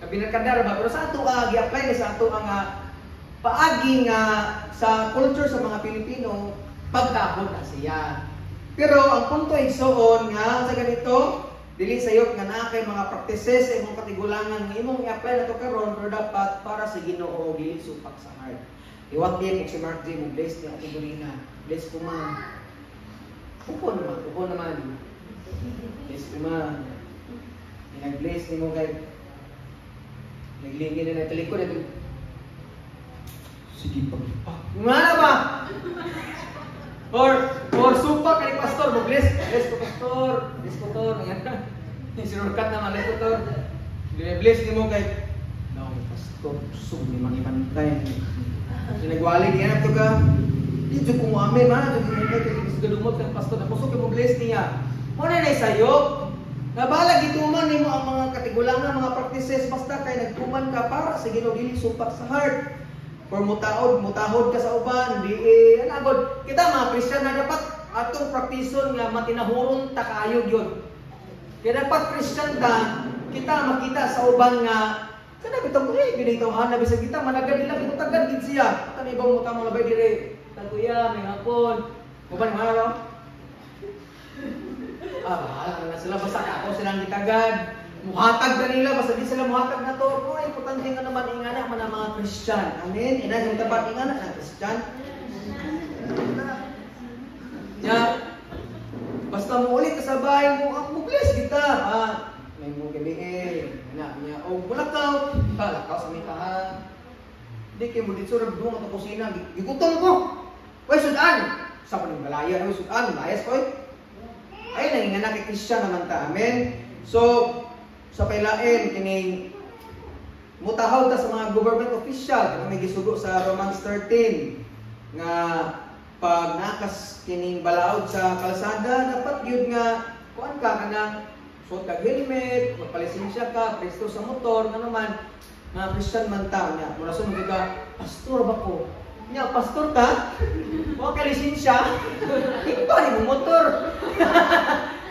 Kabinakadara ba? Pero sa ato gi-apply na sa ato ang paagi nga sa culture sa mga Pilipino, pagdahon na siya. Pero ang punto igsoon nga sa ganito, dili sayop nga na kay mga practices sa imong katigulangan nga imong i-apply na to karon pero dapat para sa Ginoo dili supak sa heart. Iwat din si Mark J. mo bless niya ating gulina. Bless ko man. Upo naman. Bless ko man. Nag-bless ni mo kay naglingin na talikod ito. Sige pa. Nga na ba? Or supak kay pastor mo bless ko pastor. Bless ko to. Sinurkat naman bless ko to. Bless ni mo kay no pastor sug ni manibantay. Nagwali niya to ka. Di jud ko mo amen man jud mo kay gadumot kang pastor na kusog mo bless niya. Mo na sayo. Nabala gituman nimo ang mga katigulangan, mga practices basta kay nagtuman ka para sa Ginoo dili supak sa heart. Or mutahod ka sa uban, di anagod. Kita mga Christian na dapat atong praktison nga matinahuron ta kaayo gyud. Kaya dapat Christian ta, kita makita sa uban nga kada bitong ginitawhan na bisag kita managad nila kitagad gid siya. Kani ibang muta mo labay dire. Taguya, may hapon. Uban nga bahala na sila basta ako silang gitagad. Muhatag na nila basta di sila muhatag na to. Ay, importante nga naman ingana man ang mga Christian. Amen. Ina yung tapat ingana ang Christian. Ya. Basta mo ulit kasabay mo bless kita. May mo gabi ina niya o bulakaw, lakaw sa mitahan. Di kay mo dito ra duong ato kusina gigutom ko. Oy sudan. Sa paning balaya oy sudan, layas ko. Ay nangingana kay Christian naman ta. Amen. So sa pailain kining mutahod ta sa mga government official kung may gisugo sa Romans 13 nga pag nakas kining balaod sa kalsada dapat gyud nga kuan ka kanang suot kag helmet, magpalisensya ka, presto sa motor, nga naman mga Christian man ta nya mura sa mga pastor ba ko nya pastor ka wa ka lisensya iba ni mo motor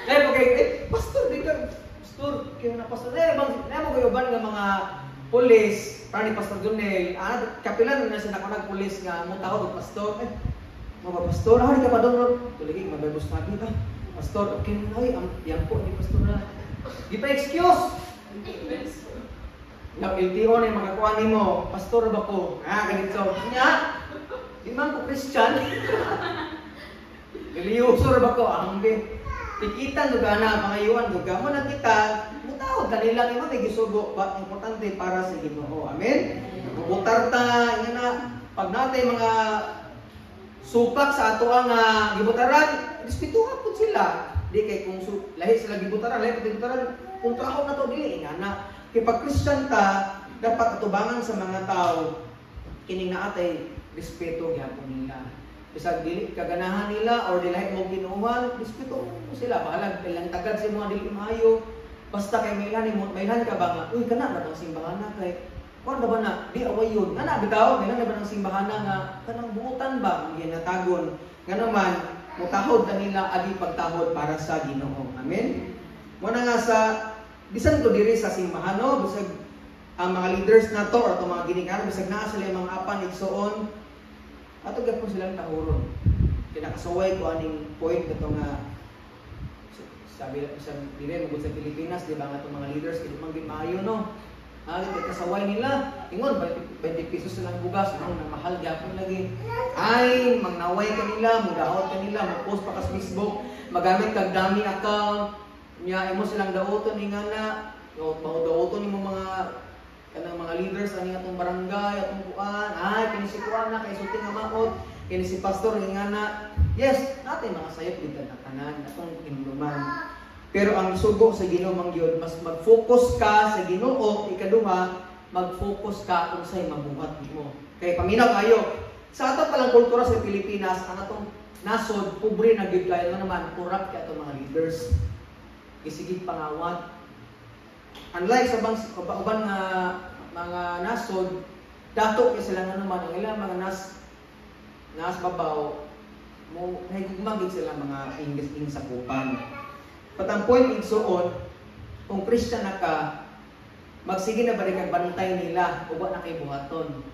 dahil mo kay pastor di ka pastor kaya na pastor bang na mo kayo ban nga mga pulis para ni Pastor Junel kapilan na sa nakunag pulis nga mo tawag og pastor mga pastor hari ka pa doon tuligi mabibos na kita pastor okay na ay yan po ni pastor na di pa excuse na LTO na mga kuha nimo pastor ba ko ganito nya di man ko Christian reliyoso ba ko ambe tikitan duga na pangayuan duga mo na kita mutawag kanila kay may gisugo ba importante para sa Ginoo amen butar ta na pag natay mga supak sa ato ang gibutaran respetuhan pud sila di kay kung lahi sila gibutaran kung trabaho na to dili ingana kay pag Christian ta dapat atubangan sa mga tao kining naatay respeto gyapon nila bisag dili kaganahan nila or dili mo ginuhan respeto mo sila bahala ilang tagad sa mga dili maayo basta kay mailan ka ba nga uy kana ba ang simbahan na kay kuan ba na di away yun ana bitaw mailan ba ang simbahan na nga kanang buutan ba ginatagon nga naman mutahod kanila adi pagtahod para sa Ginoo amen mo na nga sa bisan ko diri sa simbahan no bisag ang mga leaders na to or to mga ginikanan bisag naa sila mga apan igsoon ato gyapon silang tahuron kinakasaway ko aning point kato nga sabi sa dire mo sa Pilipinas di ba nga itong mga leaders kini man maayo no kay kasaway nila ingon 20 pesos lang bugas ang mahal gyapon lagi ay magnaway kanila mudaot kanila mo-post pa sa Facebook magamit kag dami account nya imo silang daoton ingana daoton nimo mga kanang mga leaders ani atong barangay atong kuan ay kini si kuan na kay sulti nga maot kini si pastor ingana yes natin mga sayop dito na tanan atong hinuluman pero ang sugo sa Ginoo man gyud mas mag-focus ka sa Ginoo ikaduha mag-focus ka kung say mabuhat mo kay paminaw kayo sa ato palang kultura sa Pilipinas ang atong nasod pobre na gyud kayo naman corrupt kay atong mga leaders isigig pangawat unlike sa uban nga mga nasod dato kay sila nga naman ang ilang mga naas babaw mo nahigugmagid sila mga English sa kupan. Patang point igsuon, kung Christian na ka, magsige na balik ang bantay nila, uba na kay buhaton.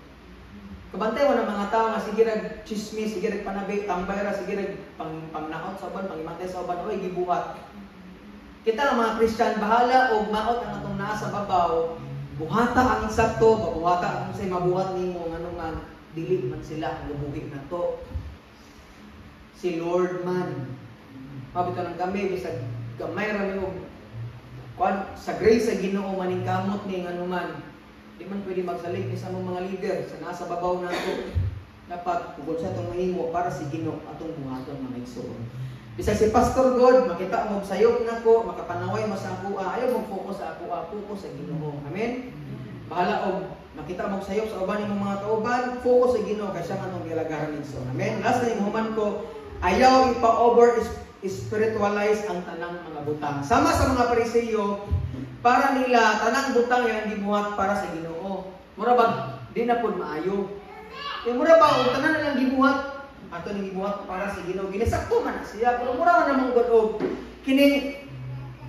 Kabantay mo ng mga tao nga sige rag chismis, sige rag panabi, tambay ra, sige rag pangnakaw sa uban, pangimatay sa uban, oy gibuhat. Kita ang mga Christian bahala og maot ang atong naa sa babaw, buhata ang insakto, buhata ang say mabuhat nimo ngano man dili man sila ang lubuhi na to. Si Lord man. Mabito lang kami bisag gamay ra mi og sa grace sa Ginoo maning kamot ni ngano man. Di man pwede magsalig ni sa mga leader sa nasa babaw nato. Dapat kung sa itong mahimo para si Ginoo atong buhaton mga igsoon. Bisag si Pastor God, makita mo sayop nako, makapanaway mo sa ako, ayaw mo focus sa ako, focus sa Ginoo. Amen. Bahala og makita mo sayop sa uban imong mga kauban, focus sa Ginoo kay siya man ang gilagaran igsoon. Amen. Last na human ko, ayaw ipa-over spiritualize ang tanang mga butang. Sama sa mga Pariseo, para nila tanang butang yang gibuhat para sa Ginoo. Mura ba di na pud maayo. Mura ba ang tanan nilang gibuhat ato ning gibuhat para sa Ginoo. Ginisakto man siya, pero mura man namang god kini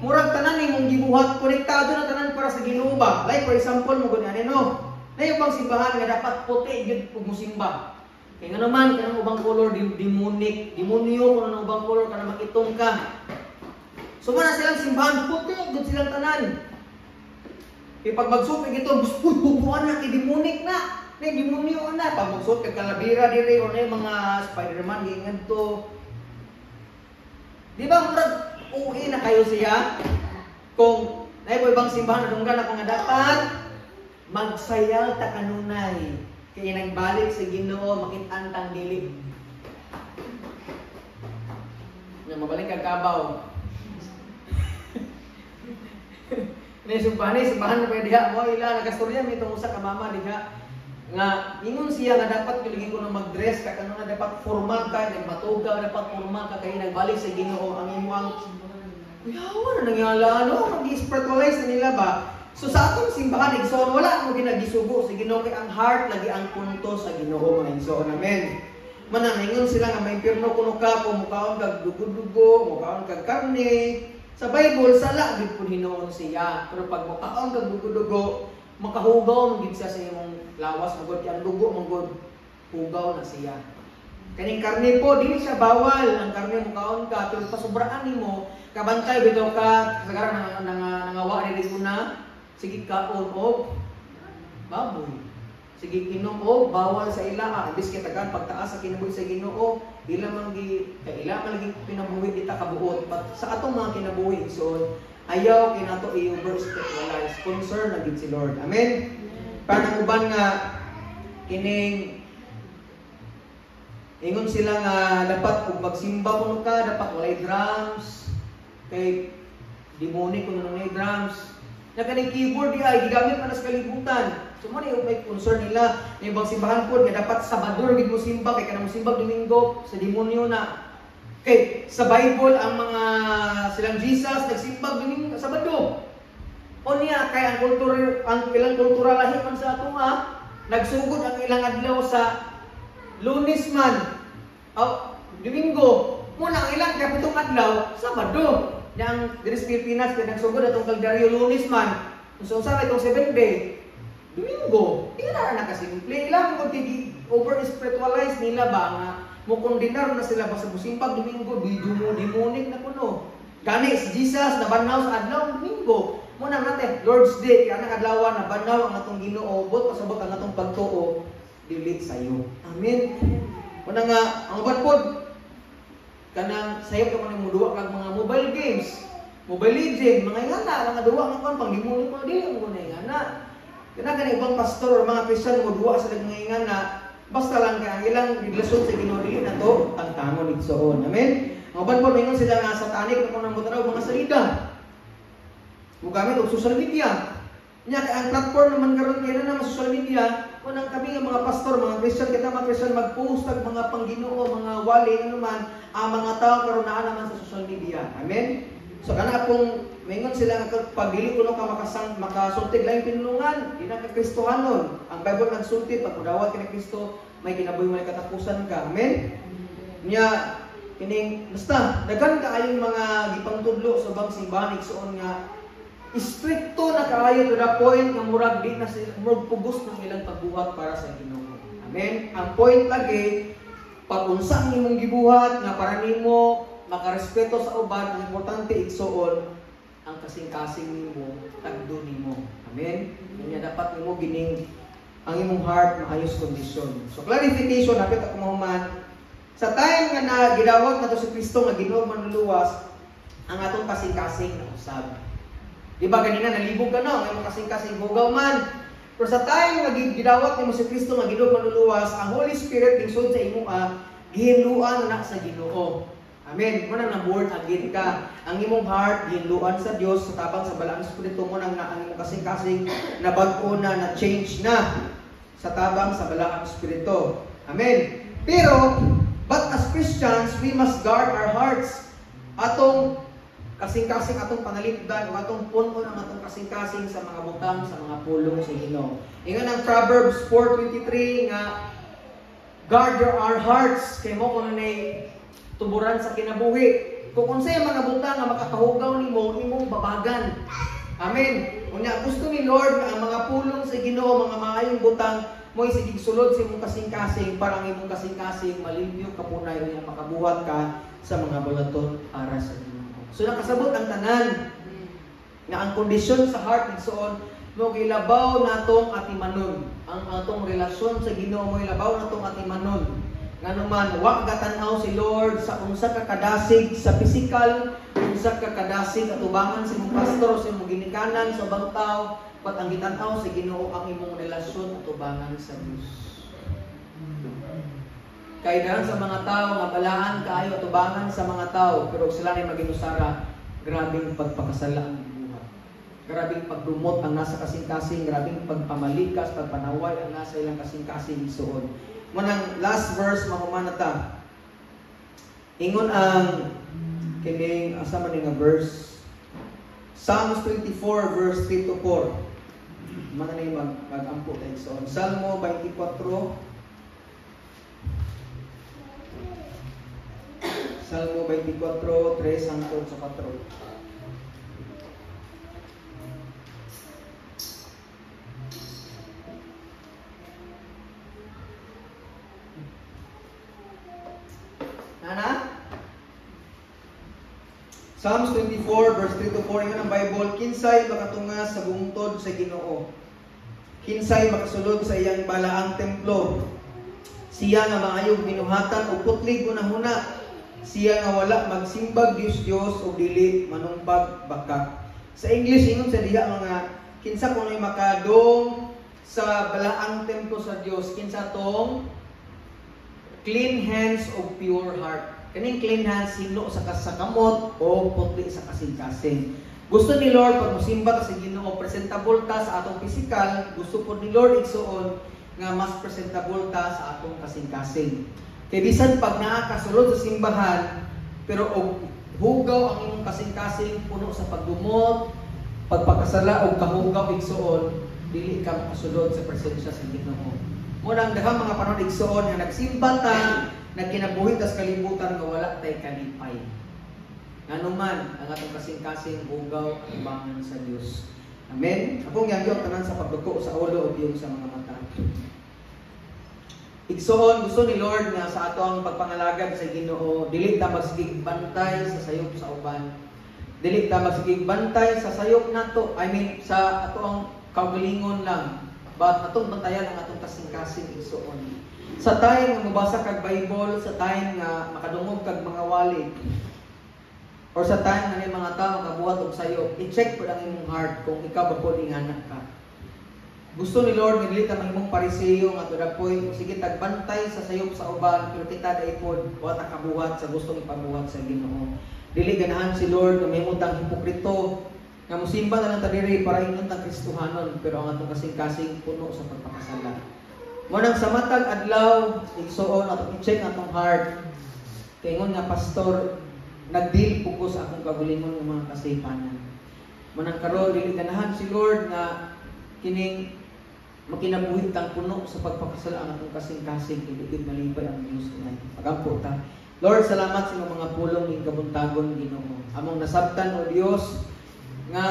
murag tanan nimong gibuhat konektado na tanan para sa Ginoo ba? Like for example mo gud ani no. Nayo bang simbahan nga dapat puti gyud pug musimba. Kaya nga naman, kanang ubang color, demonic, demonyo, kung anong ubang color, kanang makitong ka. So, muna silang simbahan, puti, doon silang tanan. Kaya pag magsupig ito, bubuan na, demonic na. Demonyo na. Pag magsuot kag kalabira diri, o na yung mga Spider-Man, ganyan to. Di ba, murag, uwi na kayo siya? Kung, na yung ibang simbahan, na nga nga dapat, magsayal ta kanunay. Kaya nagbalik sa Ginoo, makitantang dili. Na mabalik kag Kabaw. Simbahan na pwede diha mo ila nagastorya mi itong usa ka mama diha nga ingon siya nga dapat piligin ko na mag-dress ka kanang dapat formal ka, nagmatugaw dapat formal ka kay nagbalik sa Ginoo ang imong kuyawan na nangyala ano, mag-spiritualize na nila ba? So sa atong simbahan, igsoon, wala mo ginagisugo sa Ginoo kay ang heart lagi ang punto sa Ginoo mga igsoon. Amen. Manamingon sila nga may impierno kuno ka kung mukaon kag dugo-dugo, mukaon kag karne. Sa Bible sala gid pud hinuon siya. Pero pag mukaon kag dugo-dugo, makahugaw mo gid siya sa imong lawas magod ang dugo magod hugaw na siya. Kaning karne po dili siya bawal ang karne mukaon ka pero pasubraan nimo kabantay bitaw ka sagaran nangawa ni una. Sige kaon og baboy. Sige inom og bawal sa ilaha. Abis kitagan pagtaas sa kinabuhi sa Ginoo, ila man lagi pinabuhi kita kabuot. But sa atong mga kinabuhi igsoon, ayaw kinato i-over-spiritualize. Concern na gid si Lord. Amen. Parang uban nga kining ingon sila nga dapat kung magsimba kuno ka, dapat walay drums. Kay demonic kuno nang drums. Na kaning keyboard di ay gigamit man sa kalibutan. So mo ni may concern nila yung bang simbahan po nga dapat Sabador gid mo simba kay kanang simba Domingo sa demonyo na. Kay sa Bible ang mga silang Jesus nagsimba Domingo Sabado. O niya kay ang ilang kultura lahi man sa ato nagsugod ang ilang adlaw sa Lunes man. Domingo muna ang ilang kapitong adlaw Sabado. Yang dari Pilipinas kaya nagsugod atong kaldaryo Lunes man. So sa itong 7th day, Domingo. Hindi na nakasimple. Ilang mo over-spiritualize nila ba nga mukondinar na sila basta musimpag Domingo, demonic na kuno. Gani si Jesus nabanaw sa adlaw Domingo. Muna natin Lord's Day kaya ang adlaw na banaw ang atong Ginoo, bot pasabot ang atong pagtuo dili sayo. Amen. Muna nga ang uban pod kanang sayop ka man mo duwa kag mga mobile games, Mobile Legends, mga ingana, mga duwa nga kon pang limulit mo dili mo na ingana. Kana ibang pastor o mga Kristiyan mo duwa sa mga ingana, basta lang kay ang ilang relasyon sa Ginoo dili na to ang tangon igsoon. Amen. Ang uban po mingon sila nga satanic na kuno mo tanaw mga salida. Mo gamit og social media. Nya kay ang platform naman karon kay na social media, kunang kami nga mga pastor, mga Christian kita mga Christian mag-post og mga pangginoo, mga wali ano man ang mga tao karon naa naman sa social media. Amen. So kana akong mingon sila nga pag dili kuno ka makasultig lain pinulungan, di na ka Kristohanon. Ang Bible nagsulti pag udawat kini Kristo, may kinabuhi may katapusan ka. Amen? Nya kining basta daghan kaayong mga gipangtudlo sa ubang simbahan igsoon nga istrikto na kaayo to the point nga murag di na murag pugos ng ilang pagbuhat para sa Ginoo. Amen? Ang point lagi pag unsa ang imong gibuhat nga para nimo makarespeto sa uban, ang importante igsoon ang kasing-kasing nimo, tagdo nimo. Amen? Kanya dapat nimo gining ang imong heart maayos kondisyon. So clarification hapit ako mahuman sa time nga na gidawat nato si Kristo nga Ginoo manluluwas ang atong kasing-kasing na usab. Di ba kanina nalibog ka no, ang imong kasing-kasing bugaw man. Pero sa time nga gidawat nimo si Kristo nga Ginoo manluluwas, ang Holy Spirit gingsod sa imo gihinluan na sa Ginoo. Amen. Muna na born again ka. Ang imong heart gihinluan sa Dios sa tabang sa balaang espiritu mo nang ang imong kasing-kasing na bag-o na change na sa tabang sa balaang espiritu. Amen. Pero but as Christians, we must guard our hearts. Atong kasing-kasing atong panalipdan o atong puno ng atong kasing-kasing sa mga butang sa mga pulong sa Ginoo. Ingon ang Proverbs 4:23 nga guard our hearts kay mo kuno nay tuburan sa kinabuhi. Kung unsay mga butang nga makakahugaw nimo, imong babagan. Amen. Unya gusto ni Lord nga ang mga pulong sa Ginoo, mga maayong butang mo sige sulod sa imong kasing-kasing para ang imong kasing-kasing malimpyo kapunay unya makabuhat ka sa mga bulaton para sa Ginoo. So nakasabot ang tanan nga ang kondisyon sa heart igsoon mo gilabaw natong atimanon. Ang atong relasyon sa Ginoo mo ilabaw natong atimanon. Nga naman, wa gatan-aw si Lord sa unsa ka kadasig sa physical, unsa ka kadasig atubangan sa imong pastor, sa imong ginikanan, sa ubang tao, pat ang gitan-aw sa Ginoo ang imong relasyon atubangan sa Dios. Kay dahan sa mga tao nga balaan kaayo atubangan sa mga tao, pero sila ay maginusara, grabing pagpakasala ang buhat. Grabing pagdumot ang nasa kasing-kasing, grabing pagpamalikas, pagpanaway ang nasa ilang kasing-kasing isuon. Munang last verse mahumanata. Ingon ang kining asa man nga verse Psalms 24 verse 3 to 4. Man ni mag-ampo tayo so Salmo 24 Salmo 24 3 hangtod sa 4. Psalms 24 verse 3 to 4 ingon ang Bible, kinsay makatunga sa bungtod sa Ginoo. Kinsay makasulod sa iyang balaang templo. Siya nga maayong binuhatan o putlig hunahuna. Siya nga wala magsimbag Dios o dili manumbag baka. Sa English ingon sa diha mga kinsa kunoy makadong sa balaang templo sa Dios, kinsa tong clean hands o pure heart. Kaning clean hands hino sa kasakamot o putli sa kasing-kasing. Gusto ni Lord pag musimba ka sa Ginoo presentable ta sa atong physical, gusto po ni Lord igsuon nga mas presentable ta sa atong kasing-kasing. Kay bisan pag naa ka sulod sa simbahan pero og hugaw ang imong kasing-kasing puno sa pagdumot, pagpakasala og kahugaw igsuon, dili ka makasulod sa presensya sa Ginoo. Mo nang daghang mga panahon igsuon nga nagsimba ta nagkinabuhi tas kalibutan nga wala tay kalipay. Nganuman ang atong kasing-kasing ugaw ubangan sa Dios. Amen. Akong yangyo tanan sa pagduko sa ulo o biyong sa mga mata. Igsoon gusto ni Lord nga sa atong pagpangalagad sa Ginoo, dili ta magsigig bantay sa sayop sa uban. Dili ta magsigig bantay sa sayop nato, sa atong kaugalingon lang. But atong bantayan ang atong kasing-kasing igsoon. Sa time nga mabasa kag Bible, sa time nga makadungog kag mga wali, or sa time nga ni mga tao kabuhat og sayo, i-check po lang imong heart kung ikaw ba po ingana ka. Gusto ni Lord nga dili ta mahimong pariseyo nga to the point sige tagbantay sa sayop sa uban pero kita dai pod wa ta kabuhat sa gustong ipabuhat sa Ginoo. Dili ganahan si Lord nga mahimong tang hipokrito nga mosimba na lang ta diri para ingon tang Kristohanon pero ang atong kasing-kasing puno sa pagpakasala. Munang sa matag adlaw, igsuon atong i-check atong heart. Kay ingon nga pastor, nagdili po ko sa akong kagulingon ng mga kasaypanan. Munang karon dili ganahan si Lord nga kining makinabuhi tang puno sa pagpakasala ang atong kasing-kasing ibigid malipay ang Dios niya. Pagampo ta. Lord, salamat sa mga pulong ning kabuntagon Ginoo. Among nasabtan o Dios nga